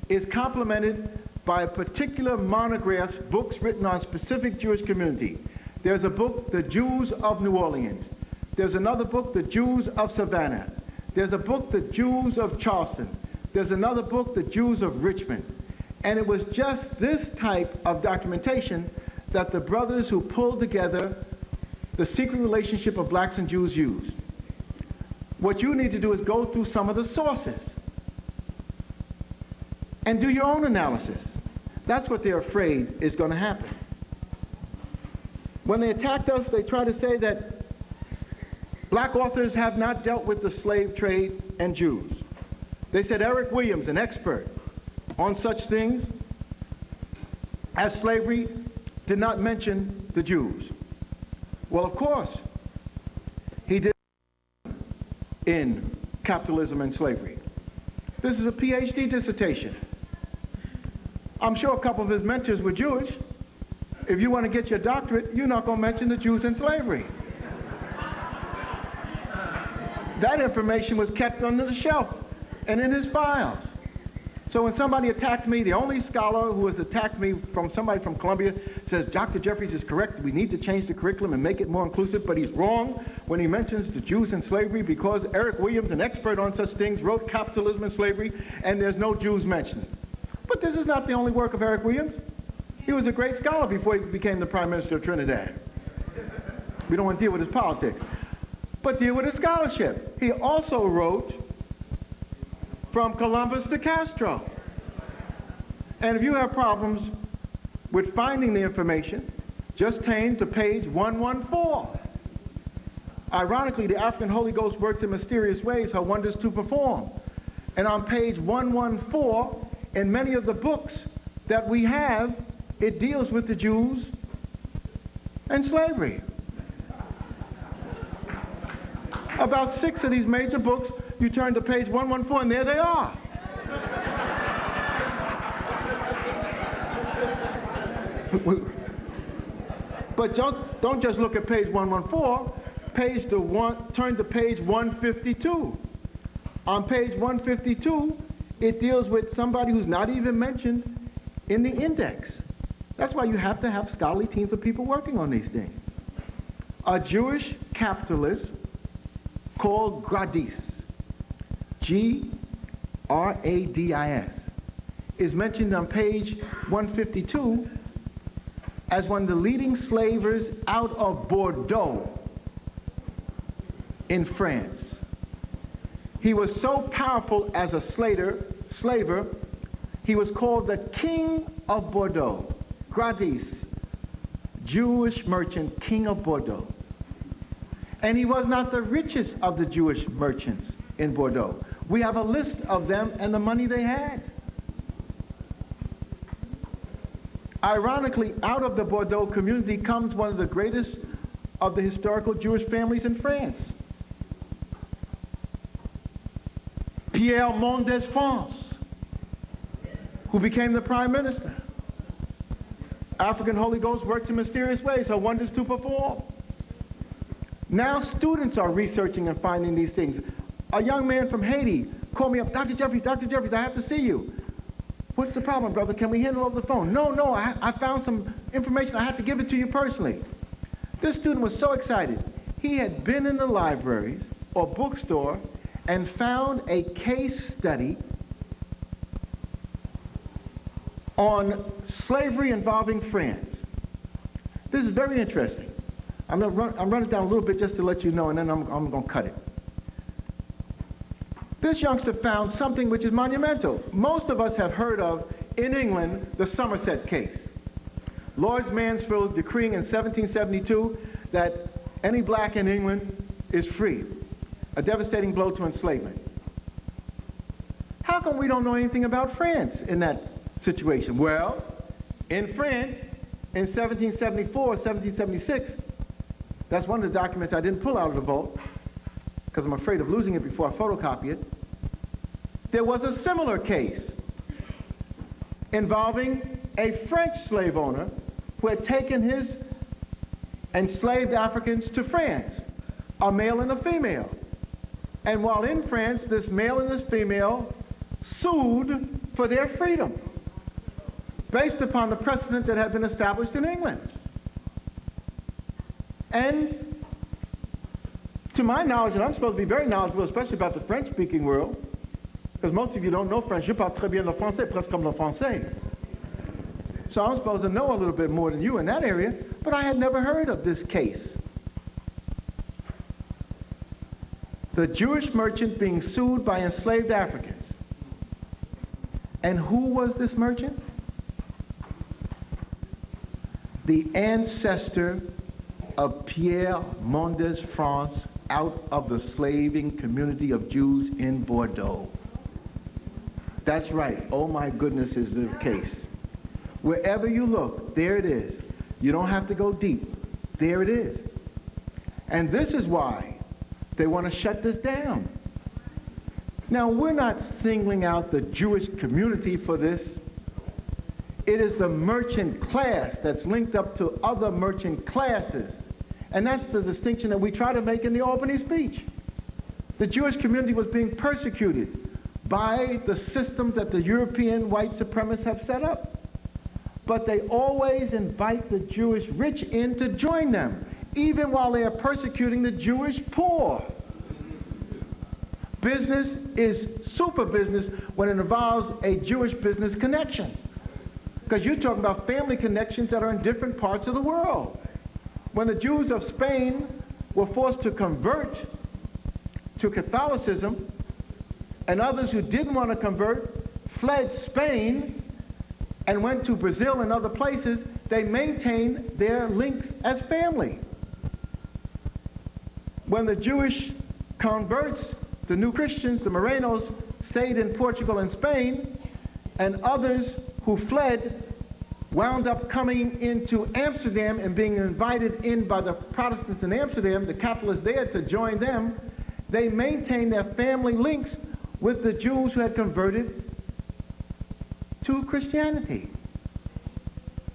is complemented by particular monographs, books written on specific Jewish community. There's a book, The Jews of New Orleans. There's another book, The Jews of Savannah. There's a book, The Jews of Charleston. There's another book, The Jews of Richmond. And it was just this type of documentation that the brothers who pulled together the secret relationship of blacks and Jews used. What you need to do is go through some of the sources and do your own analysis. That's what they're afraid is going to happen. When they attacked us, they tried to say that black authors have not dealt with the slave trade and Jews. They said Eric Williams, an expert on such things as slavery, did not mention the Jews. Well, of course, he did in capitalism and slavery. This is a PhD dissertation. I'm sure a couple of his mentors were Jewish. If you want to get your doctorate, you're not going to mention the Jews in slavery. That information was kept under the shelf and in his files. So when somebody attacked me, the only scholar who has attacked me from somebody from Columbia says, Dr. Jeffries is correct, we need to change the curriculum and make it more inclusive, but he's wrong when he mentions the Jews in slavery because Eric Williams, an expert on such things, wrote Capitalism and Slavery, and there's no Jews mentioned. But this is not the only work of Eric Williams. He was a great scholar before he became the Prime Minister of Trinidad. We don't want to deal with his politics. But deal with his scholarship. He also wrote From Columbus to Castro. And if you have problems with finding the information, just turn to page 114. Ironically, the African Holy Ghost works in mysterious ways, her wonders to perform. And on page 114, in many of the books that we have, it deals with the Jews and slavery. About 6 of these major books, you turn to page 114, and there they are. But don't just look at page 114. Turn to page 152. On page 152, it deals with somebody who's not even mentioned in the index. That's why you have to have scholarly teams of people working on these things. A Jewish capitalist called Gradis, G-R-A-D-I-S, is mentioned on page 152 as one of the leading slavers out of Bordeaux in France. He was so powerful as a slaver, he was called the King of Bordeaux. Gradis, Jewish merchant, King of Bordeaux. And he was not the richest of the Jewish merchants in Bordeaux. We have a list of them and the money they had. Ironically, out of the Bordeaux community comes one of the greatest of the historical Jewish families in France. Pierre Mendès France, who became the prime minister. African Holy Ghost works in mysterious ways, her wonders to perform. Now students are researching and finding these things. A young man from Haiti called me up, Dr. Jeffries, I have to see you. What's the problem, brother? Can we handle it over the phone? No, I found some information. I have to give it to you personally. This student was so excited. He had been in the libraries or bookstore and found a case study on slavery involving France. This is very interesting. I'm running down a little bit just to let you know, and then I'm going to cut it. This youngster found something which is monumental. Most of us have heard of, in England, the Somerset case. Lord Mansfield decreeing in 1772 that any black in England is free. A devastating blow to enslavement. How come we don't know anything about France in that situation? Well, in France, in 1774, 1776, that's one of the documents I didn't pull out of the vault, because I'm afraid of losing it before I photocopy it. There was a similar case involving a French slave owner who had taken his enslaved Africans to France, a male and a female. And while in France, this male and this female sued for their freedom based upon the precedent that had been established in England. And to my knowledge, and I'm supposed to be very knowledgeable, especially about the French-speaking world, because most of you don't know French. Je parle très bien le français, presque comme le français. So I'm supposed to know a little bit more than you in that area, but I had never heard of this case. The Jewish merchant being sued by enslaved Africans. And who was this merchant? The ancestor of Pierre Mendès France out of the slaving community of Jews in Bordeaux. That's right. Oh my goodness, is the case. Wherever you look, there it is. You don't have to go deep. There it is. And this is why they want to shut this down. Now, we're not singling out the Jewish community for this. It is the merchant class that's linked up to other merchant classes. And that's the distinction that we try to make in the Albany speech. The Jewish community was being persecuted by the systems that the European white supremacists have set up. But they always invite the Jewish rich in to join them, even while they are persecuting the Jewish poor. Business is super business when it involves a Jewish business connection. Because you're talking about family connections that are in different parts of the world. when the Jews of Spain were forced to convert to Catholicism, and others who didn't want to convert fled Spain and went to Brazil and other places, they maintained their links as family. When the Jewish converts, the new Christians, the Morenos, stayed in Portugal and Spain, and others who fled wound up coming into Amsterdam and being invited in by the Protestants in Amsterdam, the capitalists there, to join them, they maintained their family links with the Jews who had converted to Christianity.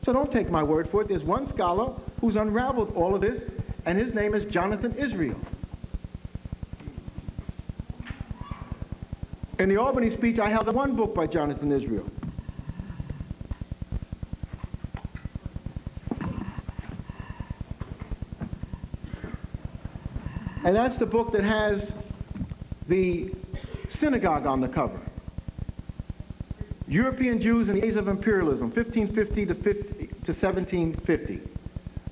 So don't take my word for it. There's one scholar who's unraveled all of this, and his name is Jonathan Israel. In the Albany speech, I held one book by Jonathan Israel. And that's the book that has the synagogue on the cover. European Jews in the Age of Imperialism, 1550 to 1750.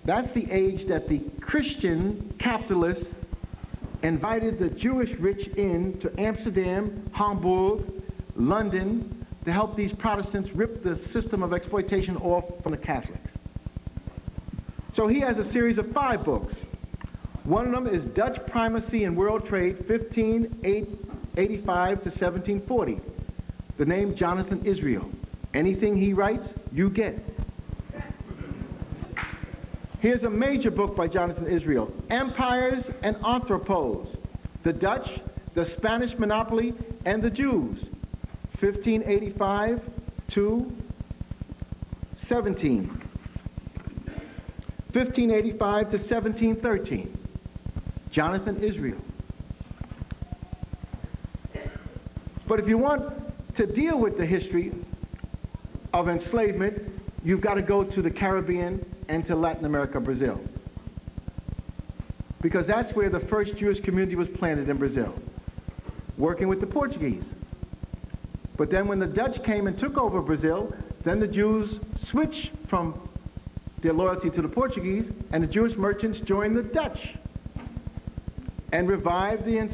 That's the age that the Christian capitalists invited the Jewish rich in to Amsterdam, Hamburg, London, to help these Protestants rip the system of exploitation off from the Catholics. So he has a series of 5 books. One of them is Dutch Primacy in World Trade, 1585 to 1740. The name Jonathan Israel. Anything he writes, you get. Here's a major book by Jonathan Israel, Empires and Anthropos, the Dutch, the Spanish monopoly, and the Jews, 1585 to 17. 1585 to 1713. Jonathan Israel. But if you want to deal with the history of enslavement, you've got to go to the Caribbean and to Latin America, Brazil. Because that's where the first Jewish community was planted in Brazil, working with the Portuguese. But then when the Dutch came and took over Brazil, then the Jews switched from their loyalty to the Portuguese, and the Jewish merchants joined the Dutch and revived the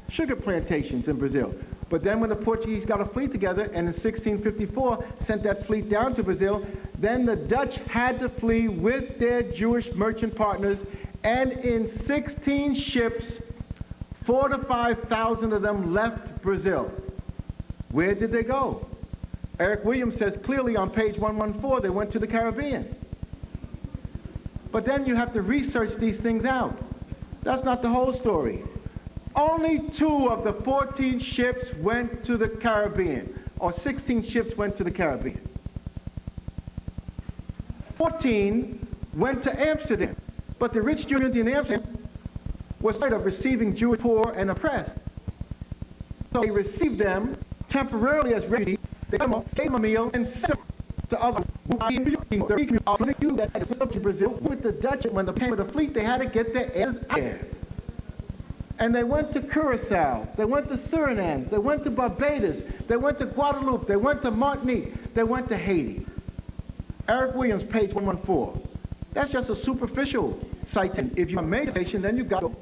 sugar plantations in Brazil. But then when the Portuguese got a fleet together and in 1654 sent that fleet down to Brazil, then the Dutch had to flee with their Jewish merchant partners, and in 16 ships, 4,000 to 5,000 of them left Brazil. Where did they go? Eric Williams says clearly on page 114 they went to the Caribbean. But then you have to research these things out. That's not the whole story. Only 2 of the 14 ships went to the Caribbean, or 16 ships went to the Caribbean. 14 went to Amsterdam, but the rich Jewish community in Amsterdam was tired of receiving Jewish poor and oppressed. So they received them temporarily as refugees, they gave them a meal and sent them to other to Brazil with the Dutch. When they came with the fleet, they had to get their asses out there. And they went to Curacao, they went to Suriname, they went to Barbados, they went to Guadeloupe, they went to Martinique, they went to Haiti. Eric Williams, page 114. That's just a superficial citation. If you're a major station, then you've got to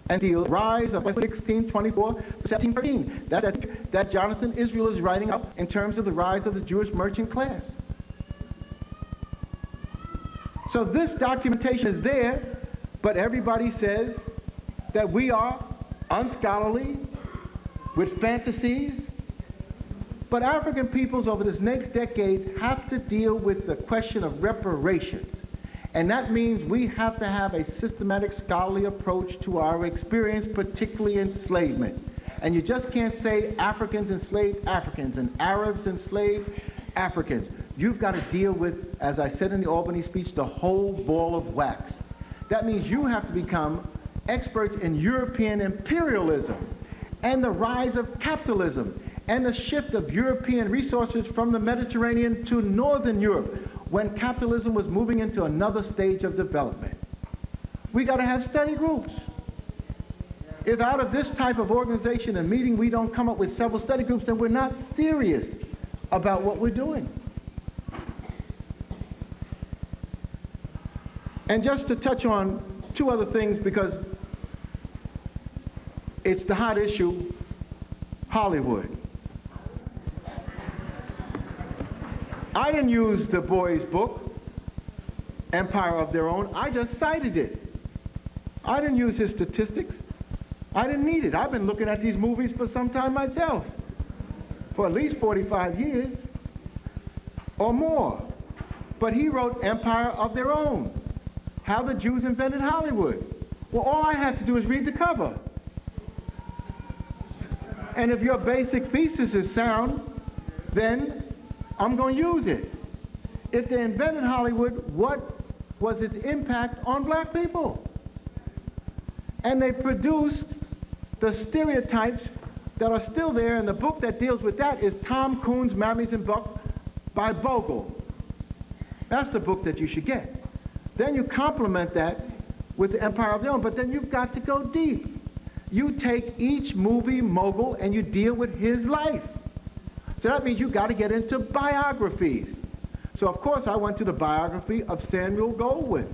and the rise of 1624 to 1713. That Jonathan Israel is writing up in terms of the rise of the Jewish merchant class. So this documentation is there, but everybody says that we are unscholarly, with fantasies. But African peoples over this next decades have to deal with the question of reparations. And that means we have to have a systematic scholarly approach to our experience, particularly enslavement. And you just can't say Africans enslaved Africans and Arabs enslaved Africans. You've got to deal with, as I said in the Albany speech, the whole ball of wax. That means you have to become experts in European imperialism and the rise of capitalism and the shift of European resources from the Mediterranean to Northern Europe when capitalism was moving into another stage of development. We got to have study groups. If out of this type of organization and meeting we don't come up with several study groups, then we're not serious about what we're doing. And just to touch on two other things, because it's the hot issue, Hollywood. I didn't use Du Bois' book, Empire of Their Own. I just cited it. I didn't use his statistics. I didn't need it. I've been looking at these movies for some time myself, for at least 45 years or more. But he wrote Empire of Their Own, How the Jews Invented Hollywood. Well, all I have to do is read the cover. And if your basic thesis is sound, then I'm going to use it. If they invented Hollywood, what was its impact on black people? And they produced the stereotypes that are still there, and the book that deals with that is Tom Coon's Mammies and Buck by Bogle. That's the book that you should get. Then you complement that with the Empire of Their Own, but then you've got to go deep. You take each movie mogul and you deal with his life. So that means you've got to get into biographies. So of course I went to the biography of Samuel Goldwyn.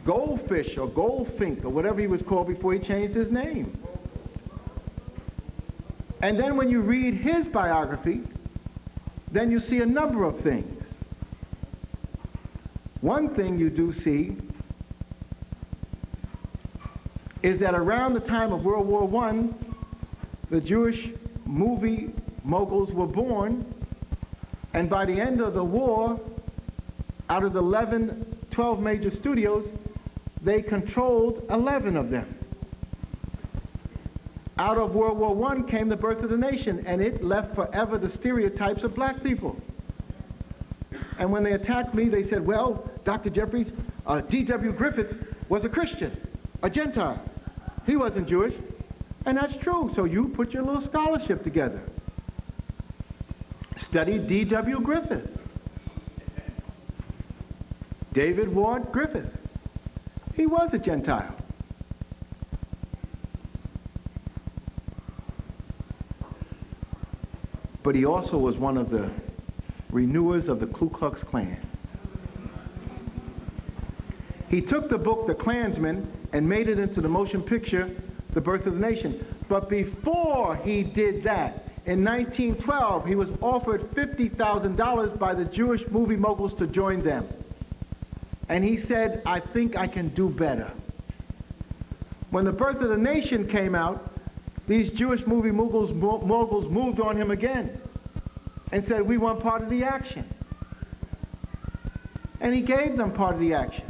Goldfish or Goldfink or whatever he was called before he changed his name. And then when you read his biography, then you see a number of things. One thing you do see is that around the time of World War I, the Jewish movie moguls were born, and by the end of the war, out of the 12 major studios, they controlled 11 of them. Out of World War I came the birth of the nation, and it left forever the stereotypes of black people. And when they attacked me, they said, well, Dr. Jeffries, D.W. Griffith was a Christian, a Gentile. He wasn't Jewish. And that's true. So you put your little scholarship together. Study D.W. Griffith. David Ward Griffith. He was a Gentile. But he also was one of the renewers of the Ku Klux Klan. He took the book, The Klansman, and made it into the motion picture, The Birth of the Nation. But before he did that, in 1912, he was offered $50,000 by the Jewish movie moguls to join them. And he said, I think I can do better. When The Birth of the Nation came out, these Jewish movie moguls moved on him again and said, we want part of the action. And he gave them part of the action.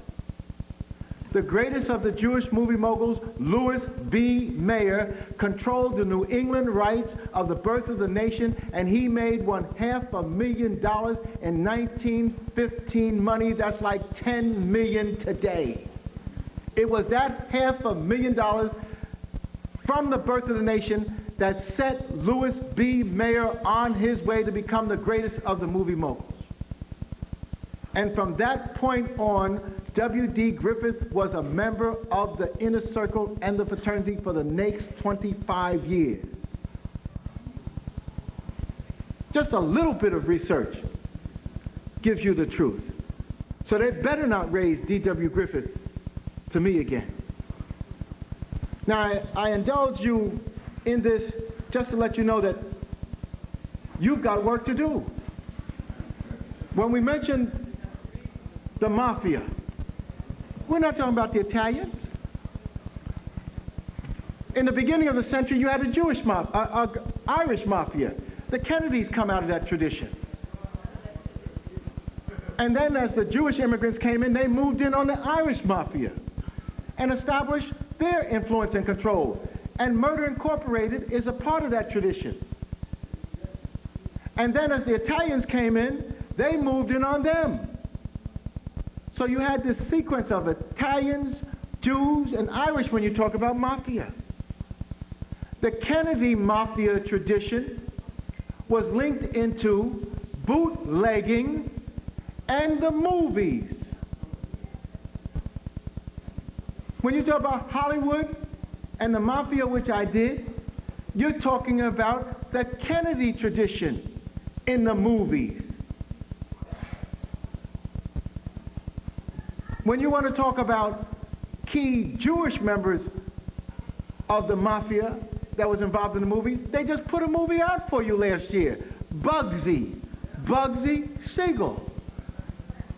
The greatest of the Jewish movie moguls, Louis B. Mayer, controlled the New England rights of The Birth of the Nation, and he made $500,000 in 1915 money. That's like $10 million today. It was that $500,000 from The Birth of the Nation that set Louis B. Mayer on his way to become the greatest of the movie moguls. And from that point on, W.D. Griffith was a member of the inner circle and the fraternity for the next 25 years. Just a little bit of research gives you the truth. So they better not raise D.W. Griffith to me again. Now, I indulge you in this just to let you know that you've got work to do. When we mention the mafia, we're not talking about the Italians. In the beginning of the century, you had a Jewish mafia, Irish mafia. The Kennedys come out of that tradition. And then as the Jewish immigrants came in, they moved in on the Irish mafia and established their influence and control. And Murder Incorporated is a part of that tradition. And then as the Italians came in, they moved in on them. So you had this sequence of Italians, Jews, and Irish when you talk about mafia. The Kennedy mafia tradition was linked into bootlegging and the movies. When you talk about Hollywood and the mafia, which I did, you're talking about the Kennedy tradition in the movies. When you want to talk about key Jewish members of the mafia that was involved in the movies, they just put a movie out for you last year. Bugsy Siegel,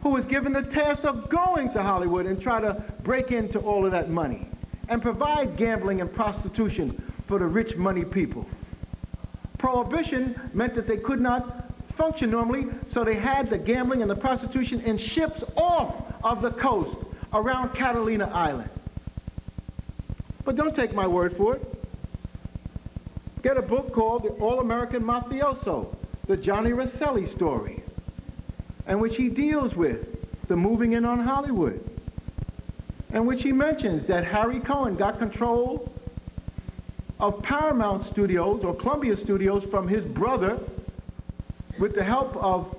who was given the task of going to Hollywood and try to break into all of that money and provide gambling and prostitution for the rich money people. Prohibition meant that they could not function normally, so they had the gambling and the prostitution in ships off of the coast around Catalina Island. But don't take my word for it. Get a book called The All-American Mafioso, the Johnny Rosselli story, in which he deals with the moving in on Hollywood, in which he mentions that Harry Cohen got control of Paramount Studios or Columbia Studios from his brother with the help of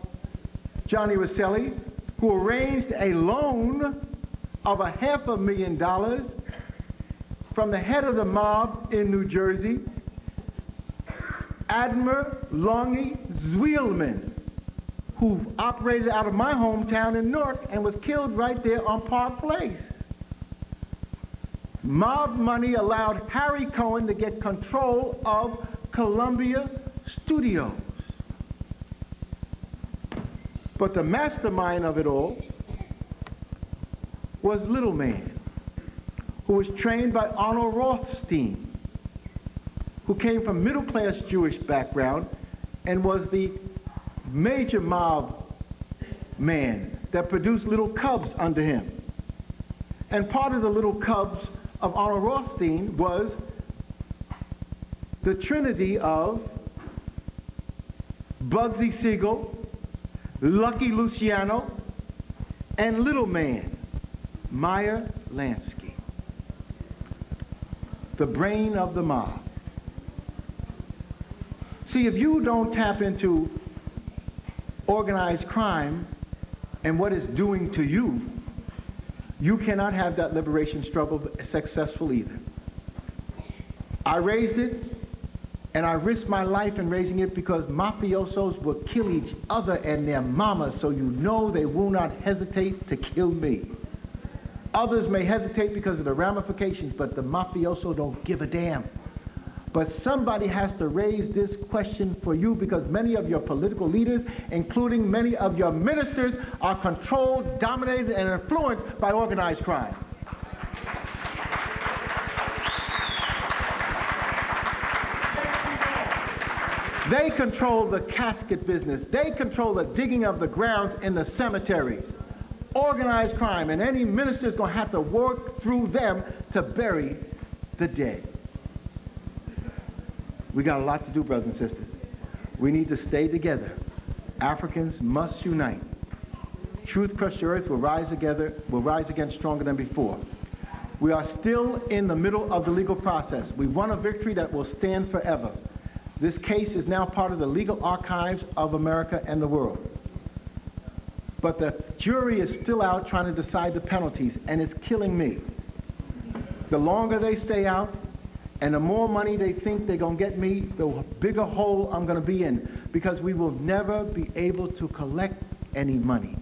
Johnny Rosselli, who arranged a loan of $500,000 from the head of the mob in New Jersey, Admiral Longy Zweilman, who operated out of my hometown in Newark and was killed right there on Park Place. Mob money allowed Harry Cohen to get control of Columbia Studios. But the mastermind of it all was Little Man, who was trained by Arnold Rothstein, who came from middle-class Jewish background and was the major mob man that produced Little Cubs under him. And part of the Little Cubs of Arnold Rothstein was the trinity of Bugsy Siegel, Lucky Luciano, and Little Man, Meyer Lansky, the brain of the mob. See, if you don't tap into organized crime and what it's doing to you, you cannot have that liberation struggle successful either. I raised it, and I risked my life in raising it because mafiosos will kill each other and their mamas, so you know they will not hesitate to kill me. Others may hesitate because of the ramifications, but the mafioso don't give a damn. But somebody has to raise this question for you because many of your political leaders, including many of your ministers, are controlled, dominated, and influenced by organized crime. They control the casket business. They control the digging of the grounds in the cemeteries. Organized crime, and any minister is going to have to work through them to bury the dead. We got a lot to do, brothers and sisters. We need to stay together. Africans must unite. Truth crushed the earth will rise again stronger than before. We are still in the middle of the legal process. We won a victory that will stand forever. This case is now part of the legal archives of America and the world. But the jury is still out trying to decide the penalties, and it's killing me. The longer they stay out, and the more money they think they're going to get me, the bigger hole I'm going to be in, because we will never be able to collect any money.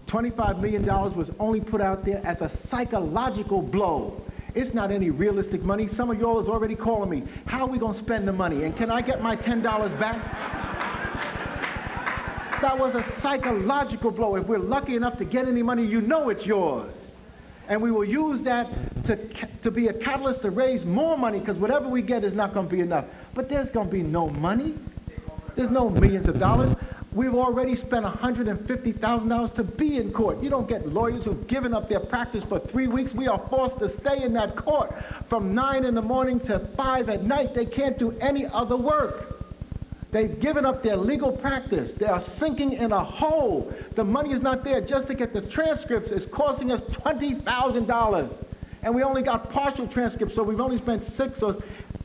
$25 million was only put out there as a psychological blow. It's not any realistic money. Some of y'all is already calling me. How are we going to spend the money? And can I get my $10 back? That was a psychological blow. If we're lucky enough to get any money, you know it's yours. And we will use that to be a catalyst to raise more money, because whatever we get is not going to be enough. But there's going to be no money. There's no millions of dollars. We've already spent $150,000 to be in court. You don't get lawyers who've given up their practice for 3 weeks. We are forced to stay in that court from 9 in the morning to 5 at night. They can't do any other work. They've given up their legal practice. They are sinking in a hole. The money is not there. Just to get the transcripts is costing us $20,000. And we only got partial transcripts, so we've only spent $6,000 or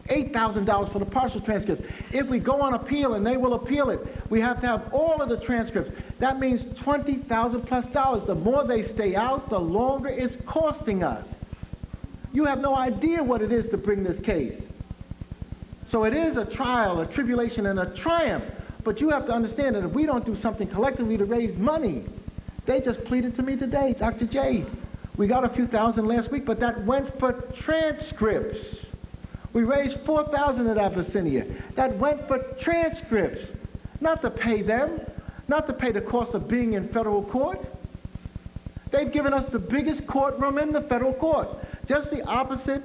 $8,000 for the partial transcripts. If we go on appeal, and they will appeal it, we have to have all of the transcripts. That means $20,000 plus dollars. The more they stay out, the longer it's costing us. You have no idea what it is to bring this case. So it is a trial, a tribulation, and a triumph. But you have to understand that if we don't do something collectively to raise money, they just pleaded to me today, Dr. J. We got a few thousand last week, but that went for transcripts. We raised 4,000 at Abyssinia. That went for transcripts, not to pay them, not to pay the cost of being in federal court. They've given us the biggest courtroom in the federal court. Just the opposite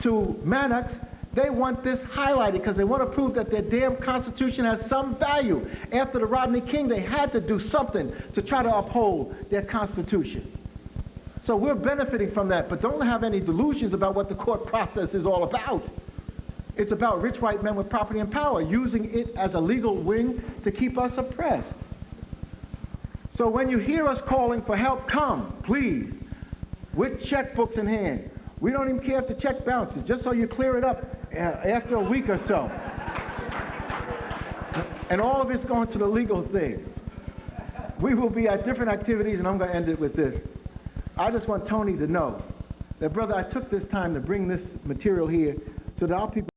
to Mannix. They want this highlighted because they want to prove that their damn Constitution has some value. After the Rodney King, they had to do something to try to uphold their Constitution. So we're benefiting from that, but don't have any delusions about what the court process is all about. It's about rich white men with property and power using it as a legal wing to keep us oppressed. So when you hear us calling for help, come, please, with checkbooks in hand. We don't even care if the check bounces, just so you clear it up after a week or so. And all of it's going to the legal thing. We will be at different activities, and I'm going to end it with this. I just want Tony to know that, brother, I took this time to bring this material here so that our people